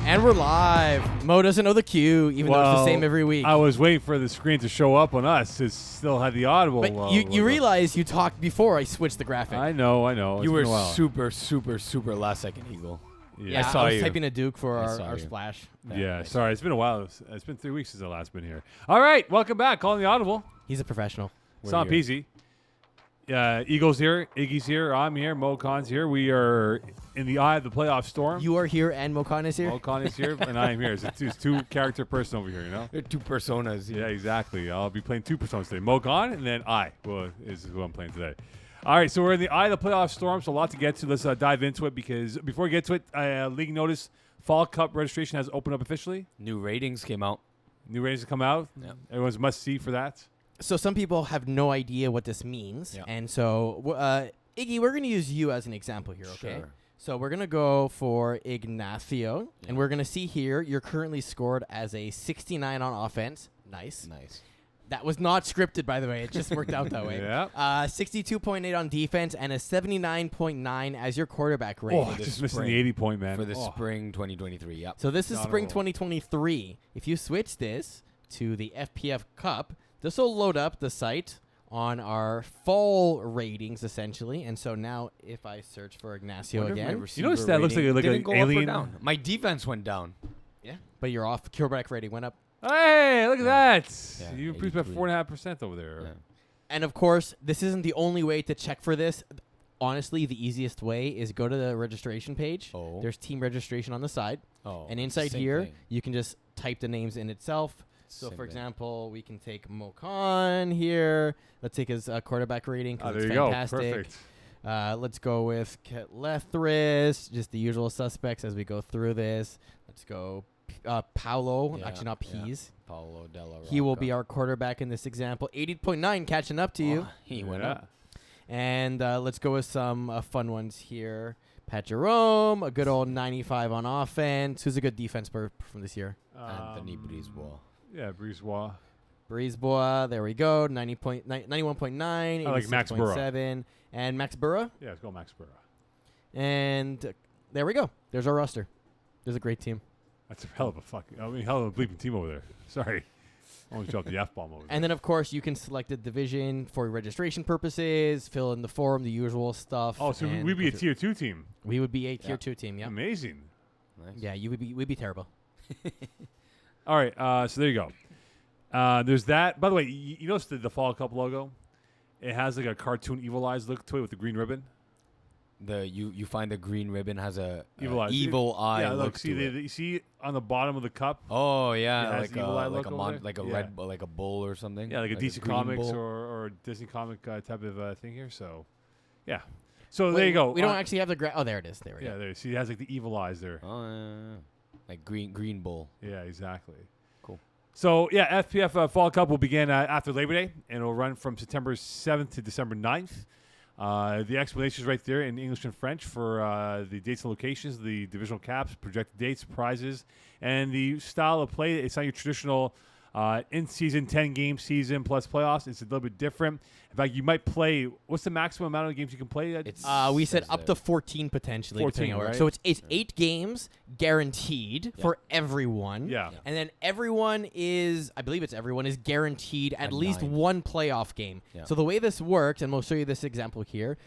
And we're live. Mo doesn't know the cue, even though it's the same every week. I was waiting for the screen to show up on us. It still had the Audible. But you realize you talked before I switched the graphic. I know. You were super. super last second Eagle. Yeah, I was typing a Duke for our splash. Yeah, sorry. It's been a while. It's been 3 weeks since I last been here. All right, welcome back. Calling the Audible. He's a professional. Sam Peasy. Eagles here. Iggy's here. I'm here. Mo Khan's here. We are in the eye of the playoff storm. You are here and Mo Khan is here? Mo Khan is here, and I am here. It's two character person over here, you know? They're two personas. Yeah, exactly. I'll be playing two personas today. Mo Khan, and then is who I'm playing today. All right, so we're in the eye of the playoff storm, so a lot to get to. Let's dive into it, because before we get to it, league notice, Fall Cup registration has opened up officially. New ratings came out. New ratings have come out. Yeah. Everyone's must-see for that. So some people have no idea what this means. Yeah. And so, Iggy, we're going to use you as an example here, okay? Sure. So we're going to go for Ignacio, and we're going to see here you're currently scored as a 69 on offense. Nice. That was not scripted, by the way. It just worked out that way. Yeah. 62.8 on defense and a 79.9 as your quarterback rating. Oh, just missing the 80-point, man. For the spring 2023, yep. So this is spring 2023. If you switch this to the FPF Cup, this will load up the site on our fall ratings, essentially. And so now if I search for Ignacio again. You notice that looks like an alien. Down. My defense went down. Yeah. But your quarterback rating went up. Hey, look at that. Yeah, You improved by 4.5% over there. Yeah. And of course, this isn't the only way to check for this. Honestly, the easiest way is go to the registration page. Oh. There's team registration on the side. Oh. And inside same here, thing. you can just type the names in itself. So, Same for thing. example, we can take Mo Khan here. Let's take his quarterback rating because There it's you fantastic. go. Perfect. Let's go with Ketlethris, just the usual suspects as we go through this. Let's go Paolo, Yeah, actually not yeah. Pease. Paulo Della Rocca. He will be our quarterback in this example. 80.9 catching up to you. He went up. And let's go with some fun ones here. Pat Jerome, a good old 95 on offense. Who's a good defense from this year? Anthony Brisebois. Yeah, Brisebois. Brisebois, there we go. 91.9, I like Max Burrow. 86.7. And Max Burrow. Yeah, let's go Max Burrow. And there we go. There's our roster. There's a great team. That's a hell of a bleeping team over there. Sorry. Almost dropped the F-bomb over there. And then, of course, you can select a division for registration purposes, fill in the form, the usual stuff. Oh, so we'd be a Tier 2 team. We would be a Tier 2 team, yeah. Amazing. Nice. Yeah, we'd be terrible. All right, so there you go. There's that. By the way, you notice the Fall Cup logo? It has like a cartoon Evil Eyes look to it with the green ribbon. You find the green ribbon has a evil eye. eye Yeah, look look, see, to it. you see on the bottom of the cup? Oh yeah, It has like the evil eye look over there? like a Yeah. red, like a bull or something. Yeah, like a DC green Comics bull. or Disney comic type of thing here. So, yeah. So there you go. We don't actually have the oh, there it is. There we Yeah, go. there. See, it has like the evil eyes there. Oh yeah. Like green bull. Yeah, exactly. Cool. So, yeah, FPF Fall Cup will begin after Labor Day, and it'll run from September 7th to December 9th. The explanation is right there in English and French for the dates and locations, the divisional caps, projected dates, prizes, and the style of play. It's not your traditional in-season 10-game season plus playoffs. It's a little bit different. In fact, you might play – what's the maximum amount of games you can play? We said up to 14 potentially. 14, on where. right? So it's 8 games guaranteed for everyone. Yeah. And then everyone is guaranteed at least 9. one playoff game. Yeah. So the way this works, and we'll show you this example here,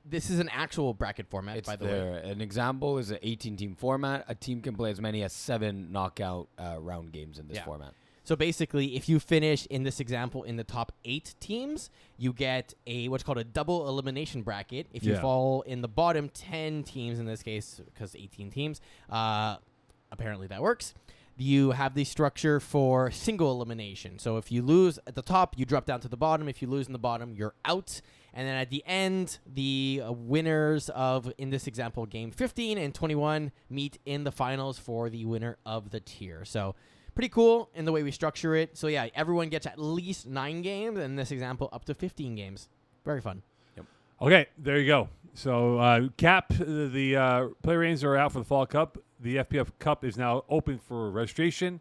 this is an actual bracket format, It's by the way. An example is an 18-team format. A team can play as many as 7 knockout round games in this format. So basically, if you finish in this example in the top 8 teams, you get what's called a double elimination bracket. If you fall in the bottom 10 teams, in this case, because 18 teams, apparently that works. You have the structure for single elimination. So if you lose at the top, you drop down to the bottom. If you lose in the bottom, you're out. And then at the end, the winners of, in this example, game 15 and 21 meet in the finals for the winner of the tier. So pretty cool in the way we structure it. So yeah, everyone gets at least 9 games, and in this example, up to 15 games. Very fun. Yep. Okay, there you go. So Cap, the player ratings are out for the Fall Cup. The FPF Cup is now open for registration,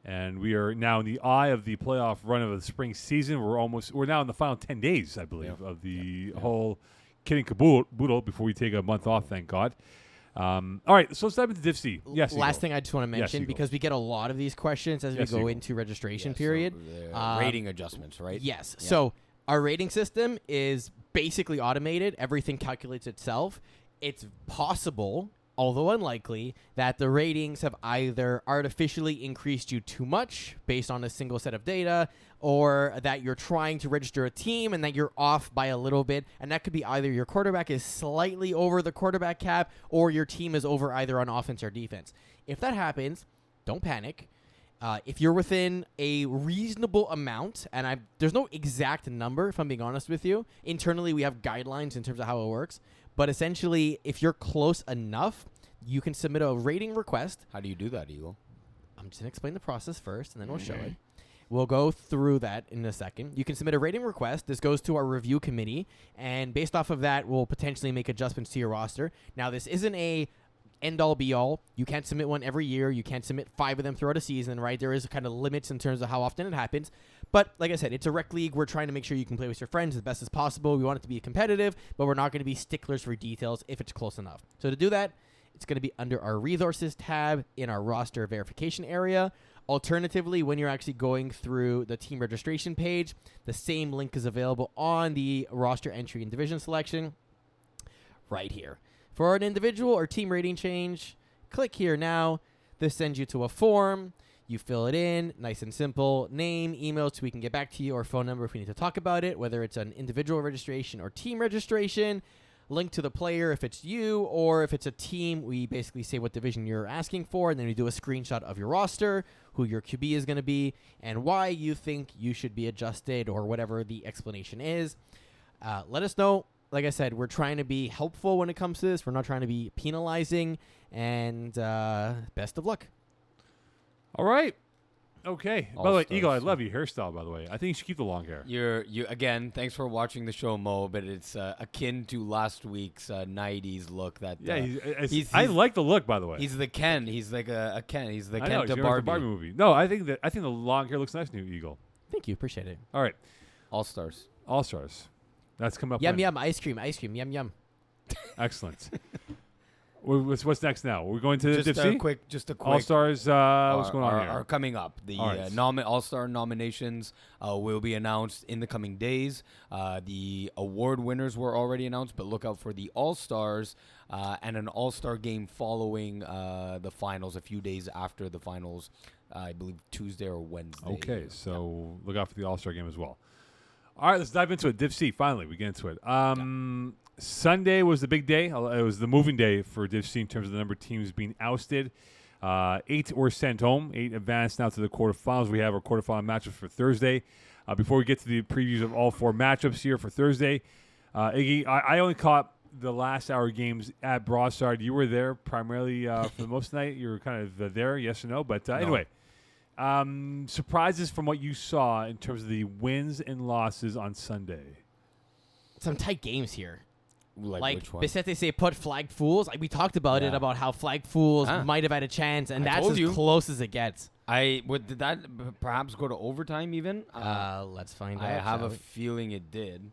and we are now in the eye of the playoff run of the spring season. We're now in the final 10 days, I believe, of the whole kit and caboodle before we take a month off, thank God. All right, so let's dive into Div C. Yes. Last Eagle. thing I just want to mention, Eagle. because we get a lot of these questions as Yes, we go Eagle. into registration Yeah, period. So, rating adjustments, right? Yes. Yeah. So our rating system is basically automated. Everything calculates itself. It's possible, although unlikely, that the ratings have either artificially increased you too much based on a single set of data, or that you're trying to register a team and that you're off by a little bit. And that could be either your quarterback is slightly over the quarterback cap, or your team is over either on offense or defense. If that happens, don't panic. If you're within a reasonable amount, and there's no exact number, if I'm being honest with you. Internally, we have guidelines in terms of how it works. But essentially, if you're close enough, you can submit a rating request. How do you do that, Eagle? I'm just going to explain the process first, and then we'll show it. We'll go through that in a second. You can submit a rating request. This goes to our review committee, and based off of that, we'll potentially make adjustments to your roster. Now, this isn't a end-all, be-all. You can't submit one every year. You can't submit 5 of them throughout a season, right? There is kind of limits in terms of how often it happens. But like I said, it's a rec league. We're trying to make sure you can play with your friends as best as possible. We want it to be competitive, but we're not going to be sticklers for details if it's close enough. So to do that, it's going to be under our resources tab in our roster verification area. Alternatively, when you're actually going through the team registration page, the same link is available on the roster entry and division selection right here. For an individual or team rating change, click here now. This sends you to a form. You fill it in, nice and simple. Name, email, so we can get back to you, or phone number if we need to talk about it, whether it's an individual registration or team registration. Link to the player if it's you, or if it's a team, we basically say what division you're asking for, and then we do a screenshot of your roster, who your QB is going to be, and why you think you should be adjusted, or whatever the explanation is. Let us know. Like I said, we're trying to be helpful when it comes to this. We're not trying to be penalizing, and best of luck. All right. Okay. By the way, All-Stars, Eagle, I love your hairstyle, by the way. I think you should keep the long hair. You again. Thanks for watching the show, Mo. But it's akin to last week's '90s look. That Yeah, he's I like the look, by the way. he's the Ken. He's like a Ken. He's the I Ken know, to he's the Barbie. Barbie movie. No, I think the long hair looks nice on you, Eagle. Thank you. Appreciate it. All right. All-Stars. All-Stars. That's coming up. Yum, when? yum. Ice cream. Yum, yum. Excellent. What's next now? We're going to Just Div a C? quick. All-Stars. What's going on are, here? are coming up. The All right. All-Star nominations will be announced in the coming days. The award winners were already announced, but look out for the All-Stars and an All-Star game following the finals, a few days after the finals, I believe Tuesday or Wednesday. Okay, so look out for the All-Star game as well. All right, let's dive into it. Div C, finally, we get into it. Sunday was the big day. It was the moving day for Div C in terms of the number of teams being ousted. 8 were sent home. 8 advanced now to the quarterfinals. We have our quarterfinal matchups for Thursday. Before we get to the previews of all 4 matchups here for Thursday, Iggy, I only caught the last hour games at Broadside. You were there primarily for the most night. You were kind of there, yes or no? But anyway, surprises from what you saw in terms of the wins and losses on Sunday. Some tight games here. Like which one? Bisete say put Flag Fools. Like we talked about it, Yeah. about how Flag Fools might have had a chance, and I that's told as you. close as it gets. Did that perhaps go to overtime even? Let's find out. I have shall a we? feeling it did.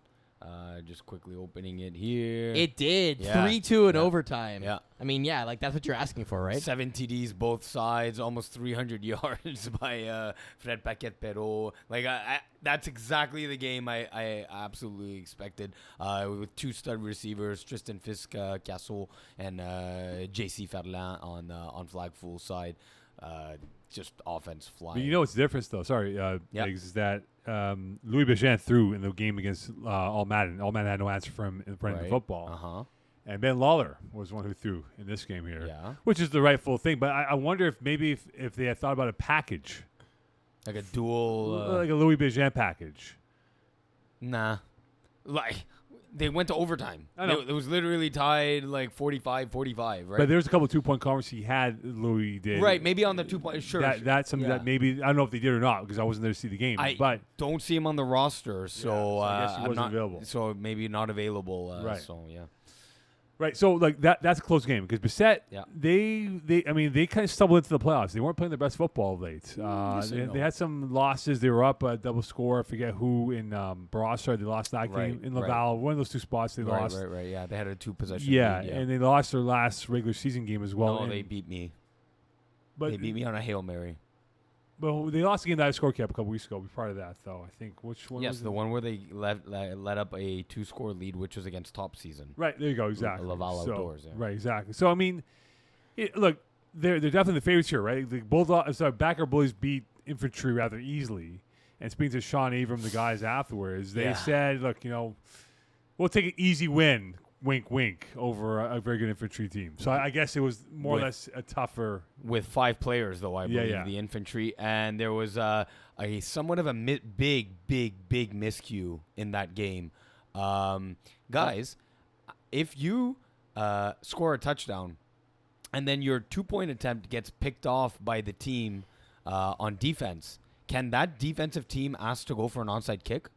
Just quickly opening it here. It did. Yeah. 3-2 in Yeah. overtime. Yeah. I mean, yeah, like that's what you're asking for, right? 7 TDs both sides, almost 300 yards by Fred Paquette Perot. Like that's exactly the game I absolutely expected. With 2 stud receivers, Tristan Fisk, Casso, and JC Ferland on Flag Fool side. Just offense flying. But you know what's the difference, though? Sorry, Biggs, is that Louis Bijan threw in the game against All Madden. All Madden had no answer for him in Brandon football. Uh-huh. And Ben Lawler was the one who threw in this game here, Yeah. which is the rightful thing. But I wonder if maybe if they had thought about a package, Like a dual. like a Louis Bijan package. Nah. Like, they went to overtime. I know. It was literally tied like 45-45, right? But there's a couple 2-point converts he had. Louis did maybe on the 2-point. Sure. That's something that maybe I don't know if they did or not because I wasn't there to see the game. But don't see him on the roster, so, so I guess he I'm wasn't not available. So maybe not available. Right. So yeah. Right, so like that's a close game because Bissett, Yeah. they kind of stumbled into the playoffs. They weren't playing their best football late. Yes and They no. had some losses. They were up a double score. I forget who in Barossa. They lost that Right, game in right. Laval. One of those two spots they lost. Right. Yeah, they had a 2-possession Yeah, lead. and they lost their last regular season game as well. No, and- they beat me. but They beat me on a Hail Mary. But they lost the game that I score cap a couple weeks ago. We part of that though. I think which one? Yes, was the it? one where they let up a 2-score lead, which was against top season. Right there you go. Exactly. Laval So- outdoors. Yeah. Right. Exactly. So I mean, look, they're definitely the favorites here, right? The Bulldogs, Backer Bullies beat Infantry rather easily. And speaking to Sean Abram, the guys afterwards, they Yeah. said, "Look, we'll take an easy win, wink, wink, over a very good Infantry team." So I guess it was more or With- less a tougher. With 5 players, though, I believe, yeah. the infantry. And there was a somewhat of a big miscue in that game. Guys, if you score a touchdown and then your 2-point attempt gets picked off by the team on defense, can that defensive team ask to go for an onside kick?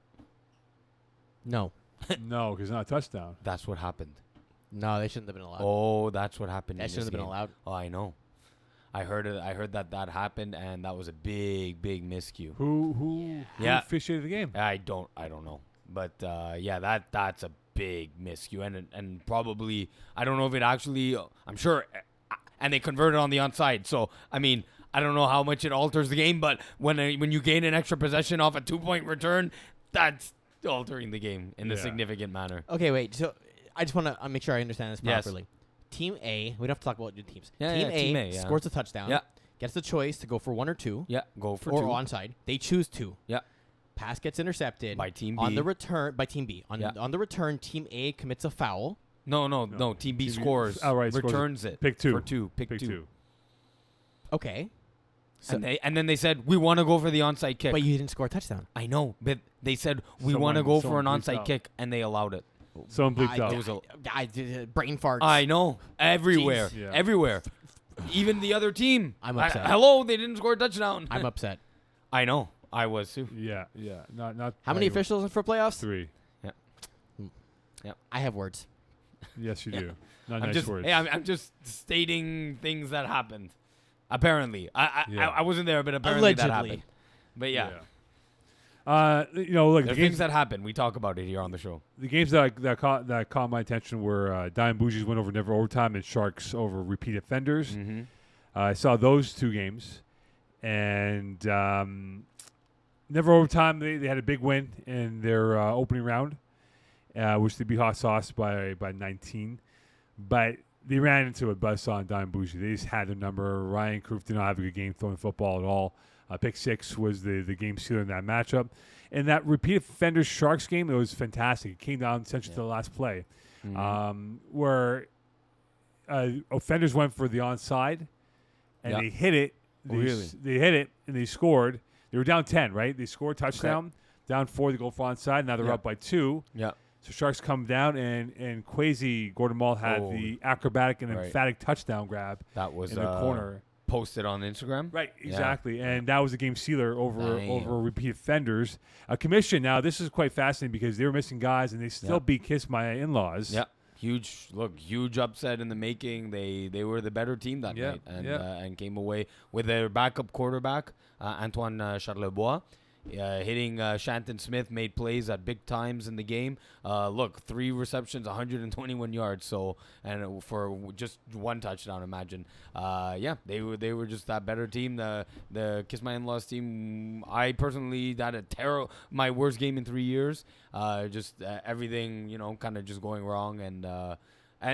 No. No, because not a touchdown. That's what happened. No, they shouldn't have been allowed. Oh, that's what happened. that in shouldn't this have been game. allowed. Oh, I know. I heard it. I heard that happened, and that was a big miscue. Who Yeah. officiated the game? I don't know, but yeah, that's a big miscue, and probably I don't know if it actually. I'm sure, and they converted on the onside. So I mean, I don't know how much it alters the game, but when you gain an extra possession off a 2-point return, that's altering the game in a Yeah. significant manner. Okay, wait. So I just want to make sure I understand this Yes. properly. Team A, we don't have to talk about your teams. Yeah, team, yeah, A Team A, yeah. scores a touchdown. Yeah. Gets the choice to go for 1 or 2. Yeah, go for or 2 onside. They choose 2. Yeah. Pass gets intercepted by Team B. on the return by Team B. Yeah. On the return, Team A commits a foul. No. No. Team B Team B scores. outright scores it. Returns it. Pick 2. For 2. Pick Pick 2. 2. Okay. So, And then they said we want to go for the onside kick. but you didn't score a touchdown. I know, but they said we want to go for an someone bleeped onside out. kick, and they allowed it. Someone bleeped out. It was Brain farts. I know, everywhere, Jeez. Yeah. everywhere. Even the other team. I'm upset. Hello, they didn't score a touchdown. I'm upset. I know, I was too. Yeah. Not. How many like officials for playoffs? 3. I have words. Yes, you do. Not I'm nice just, words. hey, I'm just stating things that happened. Apparently, Yeah. I wasn't there, but apparently that Allegedly. happened. But yeah, Look, there the are games things that happen. We talk about it here on the show. the games that caught my attention were Diamond Bougies went over Never Overtime and Sharks over Repeat Offenders. Mm-hmm. I saw those 2 games, and Never Overtime they had a big win in their opening round, which they beat Hot Sauce by 19, but they ran into a buzzsaw on Diamond Bougie. They just had their number. Ryan Kroof did not have a good game throwing football at all. Pick 6 was the game sealer in that matchup. And that Repeat Offenders Sharks game, it was fantastic. It came down essentially to the last play, where Offenders went for the onside, and Yeah. they hit it. They hit it, and they scored. They were down 10, right? They scored a touchdown. Down 4, they go for onside. Now they're Yeah. up by 2. Yeah. So Sharks come down, and Quasi Gordon Mall had the acrobatic and Right. emphatic touchdown grab That was in the corner. posted on Instagram. Right, Yeah. exactly. And that was a game sealer over Damn. Repeat Offenders. A commission, now this is quite fascinating because they were missing guys, and they still Yeah. beat Kiss My In-Laws. Yeah. Huge upset in the making. They were the better team that Yeah, night yeah. and came away with their backup quarterback, Antoine Charlebois. Hitting Shanton Smith, made plays at big times in the game. 3 receptions, 121 yards. So, and for just 1 touchdown, imagine. They were just that better team. The Kiss My In-Laws team. I personally had my worst game in 3 years. Everything, kind of just going wrong and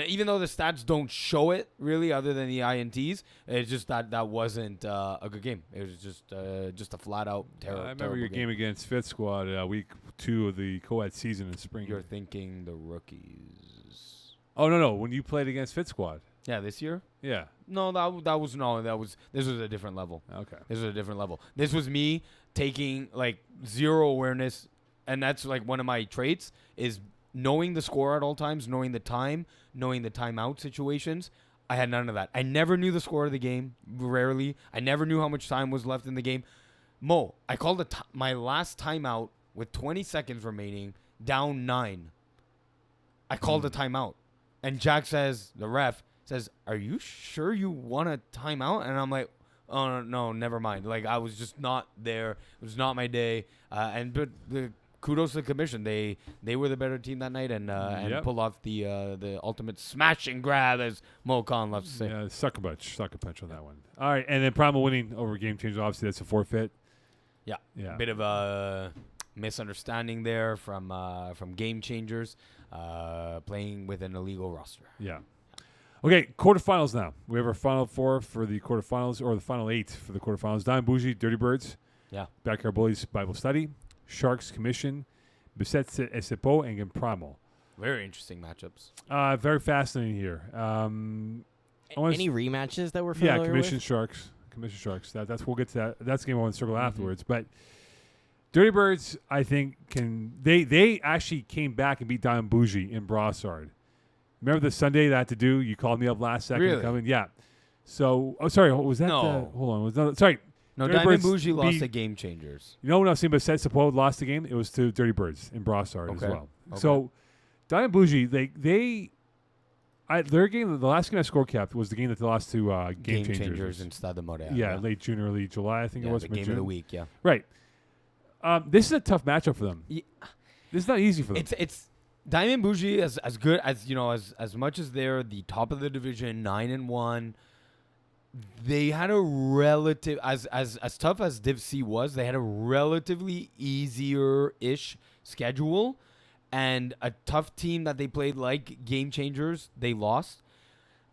even though the stats don't show it really, other than the INTs, it's just that wasn't a good game. It was just a flat out terrible. I remember your game against Fifth Squad, week 2 of the co-ed season in spring. You're thinking the rookies. Oh no! When you played against Fifth Squad. Yeah, this year. Yeah. No, this was a different level. Okay. This was a different level. This was me taking zero awareness, and that's one of my traits is knowing the score at all times, knowing the time, knowing the timeout situations. I had none of that. I never knew the score of the game, rarely. I never knew how much time was left in the game. Mo, I called my last timeout with 20 seconds remaining, down 9. I called a timeout. And Jack says, the ref says, "Are you sure you want a timeout?" And I'm like, "Oh no, never mind. Like I was just not there. It was not my day." But the kudos to the commission. They were the better team that night and pulled off the ultimate smash and grab, as Mo Khan loves to say. Yeah, sucker punch on that one. All right, and then Primal winning over Game Changers. Obviously, that's a forfeit. Yeah. Bit of a misunderstanding there from Game Changers, playing with an illegal roster. Yeah. Okay, quarterfinals now. We have our final 4 for the quarterfinals, or the final 8 for the quarterfinals. Diamond Bougie, Dirty Birds. Yeah. Backyard Bullies, Bible Study. Sharks, Commission. Bisset Esepo, and Primal. Very interesting matchups. Very fascinating here. Any rematches that we're familiar with? Commission Sharks. That's we'll get to that. That's the game I want to circle afterwards. But Dirty Birds, I think, they actually came back and beat Diamond Bougie in Brossard. Remember the Sunday that I had to do? You called me up last second. Really? Coming, yeah. So, sorry, was that? No. Hold on. Sorry. No, Dirty Diamond Birds Bougie lost to Game Changers. You know when I was saying about Sapo lost the game? It was to Dirty Birds in Brossard as well. Okay. So, Diamond Bougie, their game, the last game I score capped was the game that they lost to Game Changers in Stade de Montréal. Yeah, late June, early July, I think it was. The game of the week, yeah. Right. This is a tough matchup for them. Yeah. This is not easy for them. It's Diamond Bougie as good as as much as they're the top of the division, 9-1. They had a relative as tough as Div C was. They had a relatively easier-ish schedule, and a tough team that they played like Game Changers. They lost.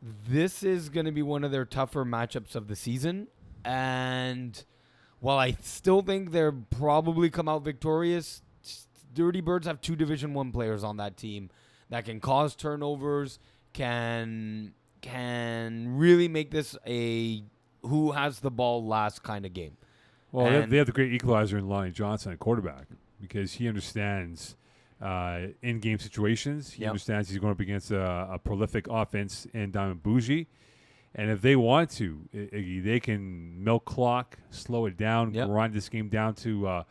This is going to be one of their tougher matchups of the season, and while I still think they're probably come out victorious, Dirty Birds have 2 Division 1 players on that team that can cause turnovers, can really make this a who has the ball last kind of game. Well, they have the great equalizer in Lonnie Johnson at quarterback because he understands in-game situations. He understands he's going up against a prolific offense in Diamond Bougie. And if they want to, they can milk clock, slow it down, grind this game down to a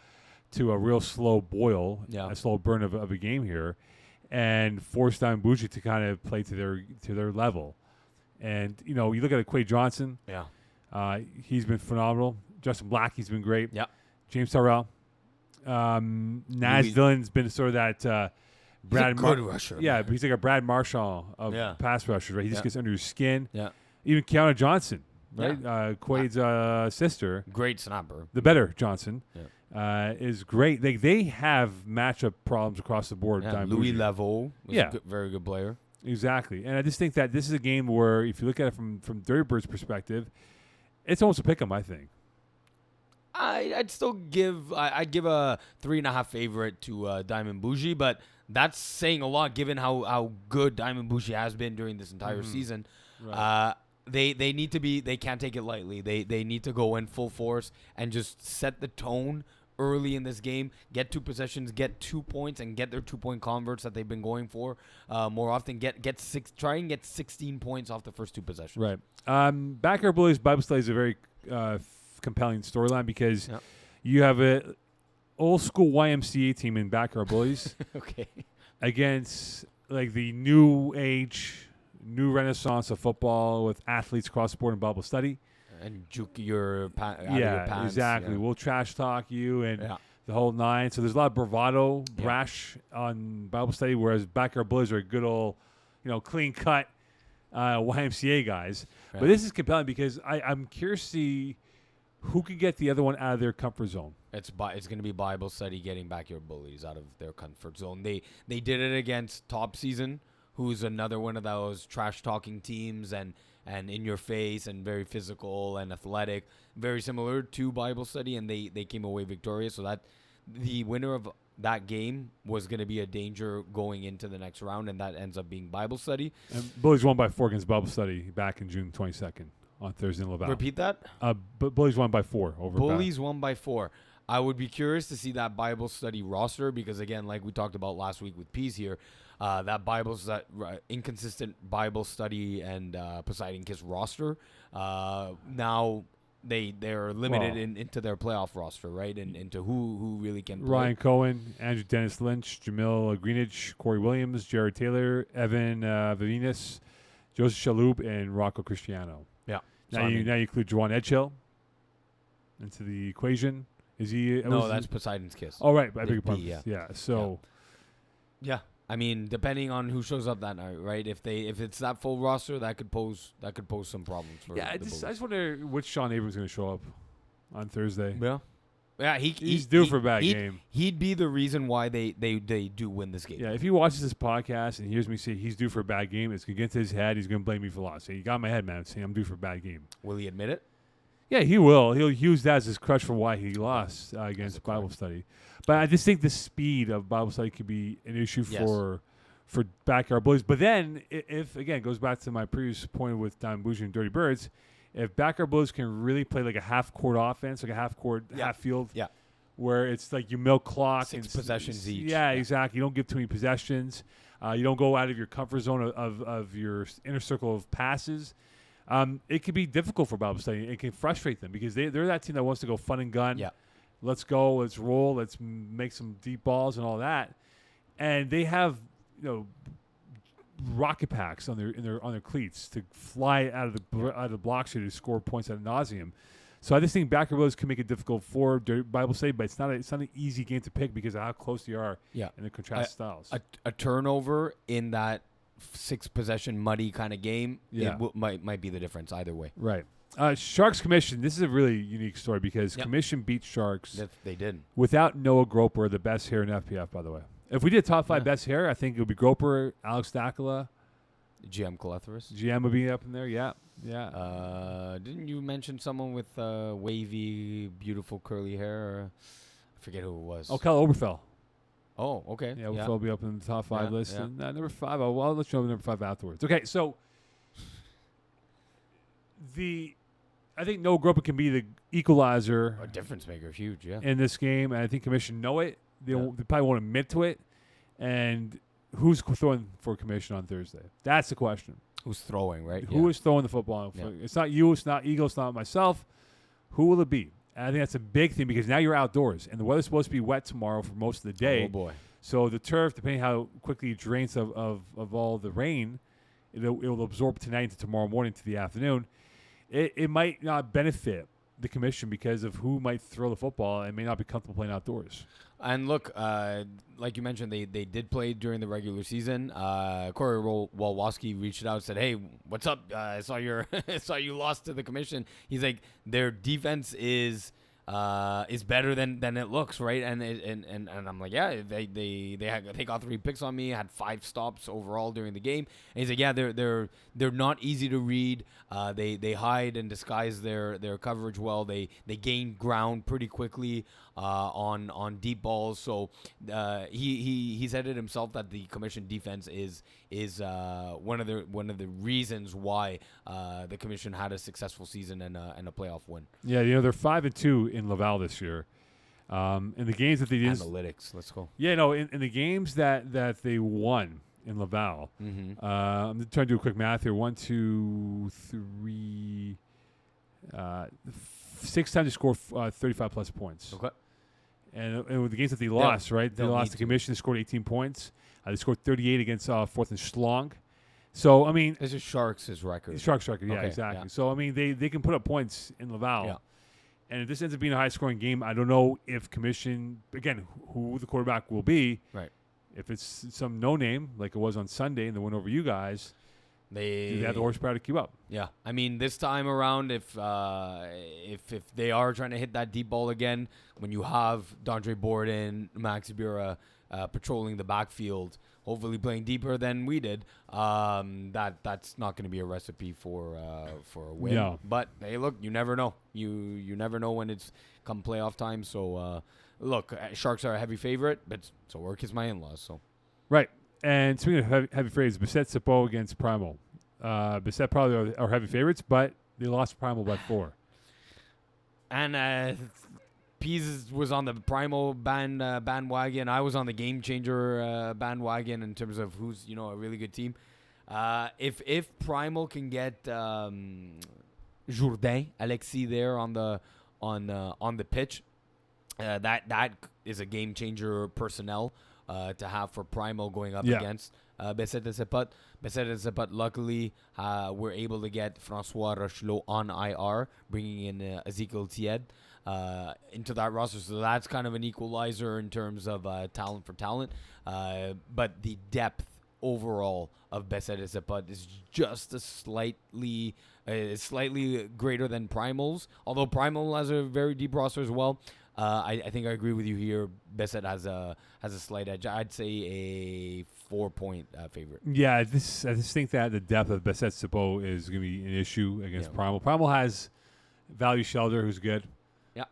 real slow boil, a slow burn of a game here, and force Diamond Bougie to kind of play to their level. And, you look at Quay Johnson. Yeah. He's been phenomenal. Justin Black, he's been great. Yeah. James Terrell. Naz Dillon's been sort of that Brad good rusher. Yeah, but he's like a Brad Marshall of pass rushers, right? He just gets under your skin. Yeah. Even Kiana Johnson, right? Quaid's sister. Great snapper. The better Johnson. Yeah. Is great. They have matchup problems across the board. Yeah, Louis Leveau was a very good player. Exactly. And I just think that this is a game where if you look at it from Dirty Bird's perspective, it's almost a pick 'em, I think. I'd still give I'd give a 3.5 favorite to Diamond Bougie, but that's saying a lot given how good Diamond Bougie has been during this entire season. Right. They need to be. They can't take it lightly. They need to go in full force and just set the tone early in this game. Get 2 possessions, get 2 points, and get their 2-point converts that they've been going for more often. Try and get 16 points off the first 2 possessions. Right. Backyard Bullies Bible Study is a very compelling storyline because you have a old school YMCA team in Backyard Bullies. Okay. Against like the new renaissance of football with athletes across the board in Bible Study. And juke your out of your pants. Exactly. Yeah. We'll trash talk you and the whole 9. So there's a lot of bravado, brash on Bible Study, whereas Backyard Bullies are a good old, clean cut YMCA guys. Right. But this is compelling because I'm curious to see who could get the other one out of their comfort zone. It's going to be Bible Study getting Backyard Bullies out of their comfort zone. They did it against Top Season, who's another one of those trash talking teams and in your face and very physical and athletic, very similar to Bible Study, and they came away victorious. So that the winner of that game was going to be a danger going into the next round, and that ends up being Bible Study. And Bullies won by 4 against Bible Study back in June 22nd on Thursday in Laval. Repeat that? Bullies won by 4 over Bullies won by 4. I would be curious to see that Bible Study roster because, again, like we talked about last week with Pease here, that inconsistent Bible Study and Poseidon Kiss roster now they're limited into their playoff roster, right? And into who really can play. Ryan Cohen, Andrew Dennis Lynch, Jamil Greenidge, Corey Williams, Jared Taylor, Evan Vivinas, Joseph Chaloup, and Rocco Cristiano. Yeah. Now you include Juwan Edgehill into the equation. Is he? No, that's Poseidon's Kiss. Oh, right. I beg your pardon. Yeah. Yeah. So. Yeah. I mean, depending on who shows up that night, right? If it's that full roster, that could pose some problems for. Yeah, I just wonder which Sean Abrams is going to show up on Thursday. Yeah, he's due for a bad game. He'd be the reason why they do win this game. Yeah, if he watches this podcast and hears me say he's due for a bad game, it's going to get to his head. He's going to blame me for loss. Say, you got my head, man. Saying I'm due for a bad game. Will he admit it? Yeah, he will. He'll use that as his crutch for why he lost against Bible study. But I just think the speed of Bible study could be an issue for backyard bullies. But then, if again, it goes back to my previous point with Don Bougie and Dirty Birds, if backyard bullies can really play like a half-court offense, like a half-court, half-field, where it's like you milk clock. 6 possessions each. Yeah, exactly. You don't give too many possessions. You don't go out of your comfort zone of your inner circle of passes. It can be difficult for Bible study. It can frustrate them because they're that team that wants to go fun and gun. Yeah. Let's go. Let's roll. Let's make some deep balls and all that. And they have, rocket packs on their cleats to fly out of the block sheet to score points ad nauseum. So I just think backer bullies can make it difficult for Bible study, but it's not an easy game to pick because of how close they are. Yeah. And the contrast styles. A turnover in that 6 possession muddy kind of game, might be the difference either way. Right. Sharks Commission. This is a really unique story because Commission beat Sharks. They did without Noah Groper, the best hair in FPF, by the way. If we did top 5 best hair, I think it would be Groper, Alex Dakula, GM Caletheris. GM would be up in there. Yeah. Didn't you mention someone with wavy, beautiful curly hair? Or I forget who it was. Oh, Kel Oberfell. Oh, okay. Yeah, Oberfell will be up in the top 5 list. Yeah. And number 5, I'll let you know number 5 afterwards. Okay, so I think Noah Groper can be the equalizer. A difference maker, huge, in this game, and I think Commission know it. They probably won't admit to it. And who's throwing for Commission on Thursday? That's the question. Who's throwing, right? Who is throwing the football? Yeah. It's not you. It's not Eagle. It's not myself. Who will it be? And I think that's a big thing because now you're outdoors, and the weather's supposed to be wet tomorrow for most of the day. Oh, boy. So the turf, depending how quickly it drains of all the rain, it will absorb tonight into tomorrow morning to the afternoon. It might not benefit the Commission because of who might throw the football and may not be comfortable playing outdoors. And look, like you mentioned, they did play during the regular season. Corey Walwoski reached out and said, "Hey, what's up? I saw you lost to the Commission." He's like, their defense is better than it looks, right? And I'm like, yeah, they got 3 picks on me, had 5 stops overall during the game. And he's like, yeah, they're not easy to read. They hide and disguise their coverage well. They gain ground pretty quickly on deep balls. So he said it himself that the Commission defense is one of the reasons why the Commission had a successful season and a playoff win. Yeah, they're 5-2 in Laval this year. In the games that they did, analytics. Let's go. Yeah, no, in the games that they won in Laval. Mm-hmm. I'm trying to do a quick math here. 1, 2, 3, 6 times they scored 35 plus points. Okay. And with the games that they lost, right? They lost the Commission. They scored 18 points. They scored 38 against 4th and Schlong. So, I mean... This is Sharks' record. Sharks' record, yeah, exactly. Yeah. So, I mean, they can put up points in Laval. Yeah. And if this ends up being a high-scoring game, I don't know if Commission... Again, who the quarterback will be. Right. If it's some no-name, like it was on Sunday in the win over you guys... They have the horsepower to keep up. Yeah, I mean, this time around, if they are trying to hit that deep ball again, when you have Dondre Borden, Max Bura patrolling the backfield, hopefully playing deeper than we did, that's not going to be a recipe for a win. Yeah. But hey, look, you never know. You never know when it's come playoff time. So look, Sharks are a heavy favorite, but so work is my in-laws. So right. And speaking of heavy favorites, Bissett Sapo against Primal. Bissett probably are heavy favorites, but they lost Primal by 4. And Pease was on the Primal bandwagon. I was on the Game Changer bandwagon in terms of who's a really good team. If Primal can get Jourdain, Alexis there on the pitch. That is a game changer personnel to have for Primo going up against Besset et Sepot. Besset et Sepot, luckily, we're able to get Francois Rochelot on IR, bringing in Ezekiel Tied into that roster. So that's kind of an equalizer in terms of talent for talent. But the depth overall of Besset et Sepot is just a slightly greater than Primal's. Although Primal has a very deep roster as well. I think I agree with you here. Besset has a slight edge. I'd say a 4-point favorite. Yeah, I just think that the depth of Besset Sepot is going to be an issue against Primal. Primal has Value Shelder, who's good. Yeah.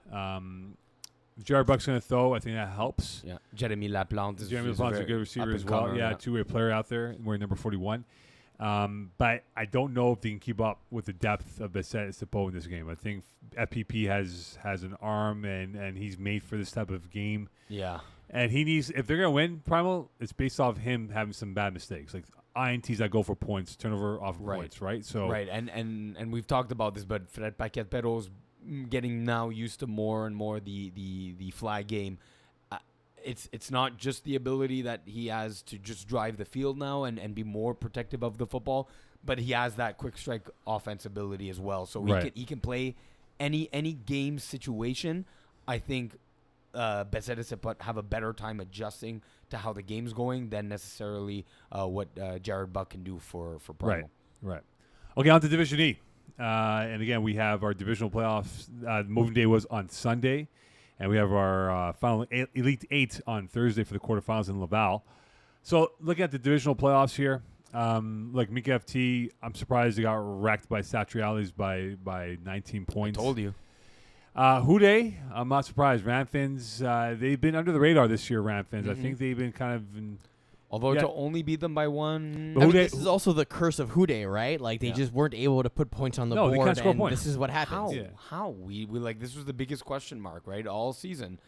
Jared Buck's going to throw. I think that helps. Yeah. Jeremy Laplante is a good receiver as well. Yeah, two-way player out there wearing number 41. But I don't know if they can keep up with the depth of Besset Sepot in this game. I think FPP has an arm and he's made for this type of game. Yeah. And he needs, if they're going to win Primal, it's based off him having some bad mistakes. Like INTs that go for points, turnover off of points, right? So right, and we've talked about this, but Fred Paquette-Perrault's getting now used to more and more the flag game. It's not just the ability that he has to just drive the field now and be more protective of the football, but he has that quick strike offense ability as well. So he can play any game situation. I think Besset et Sepot have a better time adjusting to how the game's going than necessarily what Jared Buck can do for Primal. Right. Okay, on to Division E. And again, we have our divisional playoffs. Moving day was on Sunday. And we have our final Elite 8 on Thursday for the quarterfinals in Laval. So looking at the divisional playoffs here, like Mika FT, I'm surprised they got wrecked by Satriales by 19 points. I told you. Houdet, I'm not surprised. Ramfins, they've been under the radar this year, Ramfins. I think they've been kind of... Although to only beat them by one... I mean, this is also the curse of Houdet, right? Like, they just weren't able to put points on the board. They can't score points. This is what happens. How? We like, this was the biggest question mark, right? All season.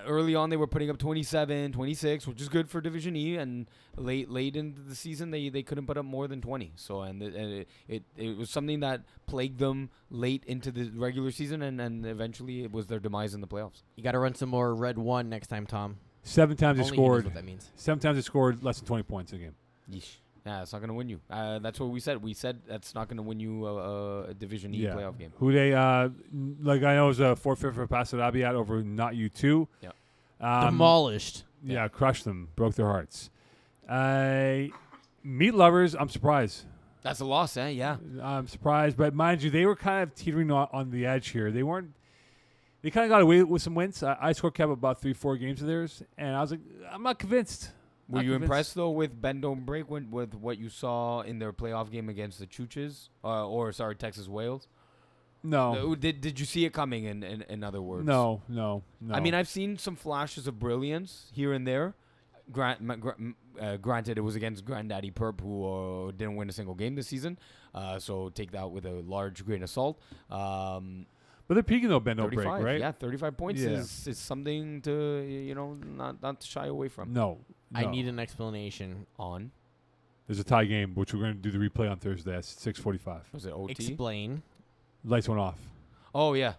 Early on, they were putting up 27, 26, which is good for Division E. And late into the season, they couldn't put up more than 20. So, and it was something that plagued them late into the regular season. And eventually, it was their demise in the playoffs. You got to run some more Red 1 next time, Tom. 7 times they scored. What that means. 7 times they scored less than 20 points in a game. Yeesh. Yeah, it's not going to win you. That's what we said. We said that's not going to win you a Division E playoff game. Houdet, like I know, it was a forfeit for Passarabiat over Not You 2. Yeah. Demolished. Yeah, crushed them. Broke their hearts. Meat Lovers, I'm surprised. That's a loss, eh? Yeah. I'm surprised. But mind you, they were kind of teetering on the edge here. They weren't. They kind of got away with some wins. I scored kept about 3-4 games of theirs, and I was like, I'm not convinced. Were you impressed though with Ben Don't Break with what you saw in their playoff game against the Chooches, Texas Wales? No. Did you see it coming? In other words, no. I mean, I've seen some flashes of brilliance here and there. Granted, it was against Granddaddy Perp, who didn't win a single game this season. So take that with a large grain of salt. But they're peaking though, Ben Don't Break, right? Yeah, 35 points is something to not to shy away from. No. I need an explanation on. There's a tie game, which we're going to do the replay on Thursday at 6:45. Was it OT? Explain. Lights went off. Oh yeah.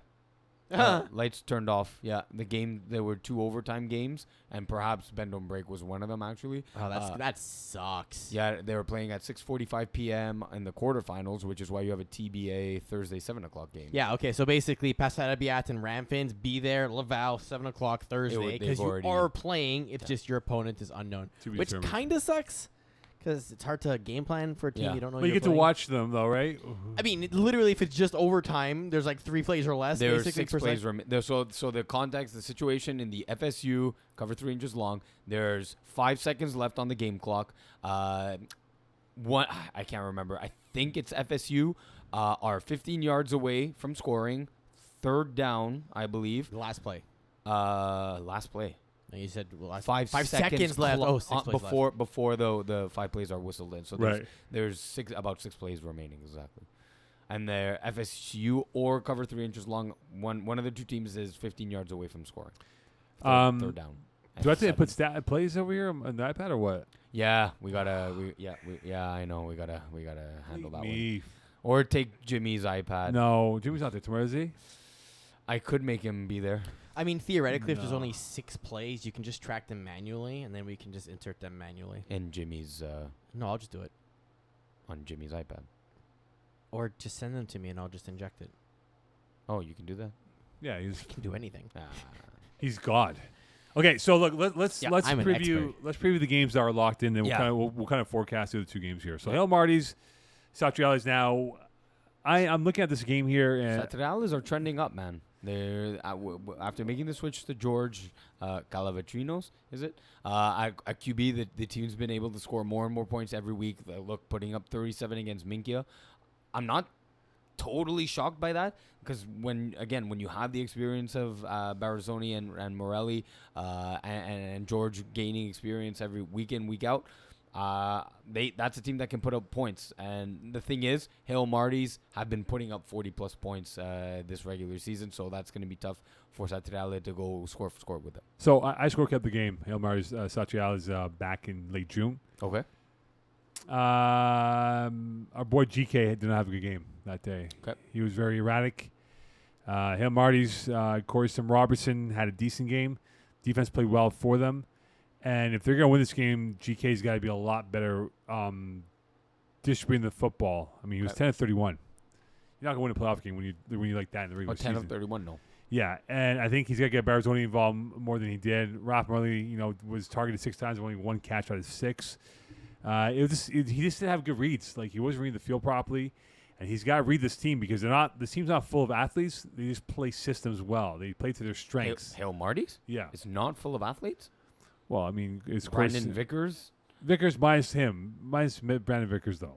Lights turned off. Yeah, the game. There were 2 overtime games, and perhaps Ben Don't Break was one of them. Actually, that sucks. Yeah, they were playing at 6:45 p.m. in the quarterfinals, which is why you have a TBA Thursday 7:00 game. Yeah. Okay. So basically, Passarabiat and Ramfins be there. Laval 7:00 Thursday because you are playing. It's just your opponent is unknown, which kind of sucks. Because it's hard to game plan for a team you don't know. But you get to watch them, though, right? I mean, literally, if it's just overtime, there's like 3 plays or less. There's 6 plays. So the context, the situation in the FSU, cover 3 inches long, there's 5 seconds left on the game clock. I can't remember. I think it's FSU are 15 yards away from scoring. 3rd down, I believe. Last play. Last play. You said 5 seconds left. 6 plays before the 5 plays are whistled in. So there's about 6 plays remaining exactly. And they're FSU or cover 3 inches long. One of the 2 teams is 15 yards away from scoring. Third down. Do I have to put stat plays over here on the iPad or what? Yeah, I know we gotta handle that one. Or take Jimmy's iPad. No, Jimmy's not there tomorrow, is he? I could make him be there. I mean, theoretically, if there's No. only 6 plays, you can just track them manually, and then we can just insert them manually. And Jimmy's No, I'll just do it. on Jimmy's iPad. Or just send them to me, and I'll just inject it. Oh, you can do that? Yeah, I can do anything. he's God. Okay, so look, let's Yeah, let's I'm an preview expert. let's preview the games that are locked in, and Yeah. we'll kind of forecast the other 2 games here. So Hail Marty's, Satriales now. I'm looking at this game here, and Satriales are trending up, man. They're after making the switch to George Calavatrinos, is it? At QB, the team's been able to score more and more points every week. Look, putting up 37 against Minkia. I'm not totally shocked by that because when you have the experience of Barzoni and Morelli and George gaining experience every week in, week out, that's a team that can put up points. And the thing is, Hail Marty's have been putting up 40+ points this regular season, so that's going to be tough for Satriale to go score for score with them. so I score kept the game. Hail Marty's Satriales back in late June. Okay. Our boy GK did not have a good game that day. Okay. He was very erratic. Hail Marty's Corey Sim Robertson had a decent game. Defense played well for them. And if they're going to win this game, GK's got to be a lot better distributing the football. I mean, he was 10 of 31. You're not going to win a playoff game when you like that in the regular 10 season. of 31, no. Yeah, and I think he's got to get Barzoni involved more than he did. Ralph Morley, was targeted 6 times, only 1 catch out of 6. He just didn't have good reads. Like, he wasn't reading the field properly, and he's got to read this team because this team's not full of athletes. They just play systems well. They play to their strengths. Hail Marty's? Yeah. It's not full of athletes? Well, I mean, it's Brandon Vickers? Vickers minus Brandon Vickers, though.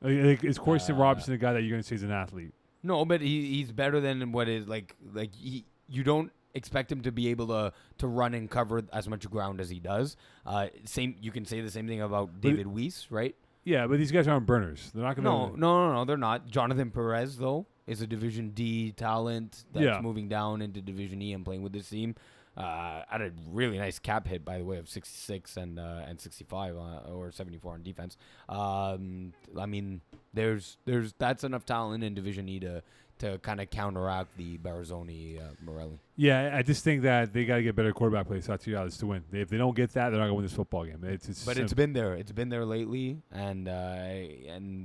Is Corey Sim Robinson a guy that you're going to say is an athlete? No, but he's better than what is you don't expect him to be able to run and cover as much ground as he does. You can say the same thing about David Weiss, right? Yeah, but these guys aren't burners. They're not going to. No, they're not. Jonathan Perez though is a Division D talent that's Yeah. moving down into Division E and playing with this team. Had a really nice cap hit, by the way, of 66 and 65 or 74 on defense. I mean, that's enough talent in Division E to kind of counteract the Barzoni Morelli. Yeah, I just think that they got to get better quarterback play Satriales to win. If they don't get that, they're not going to win this football game. It's been there. It's been there lately, and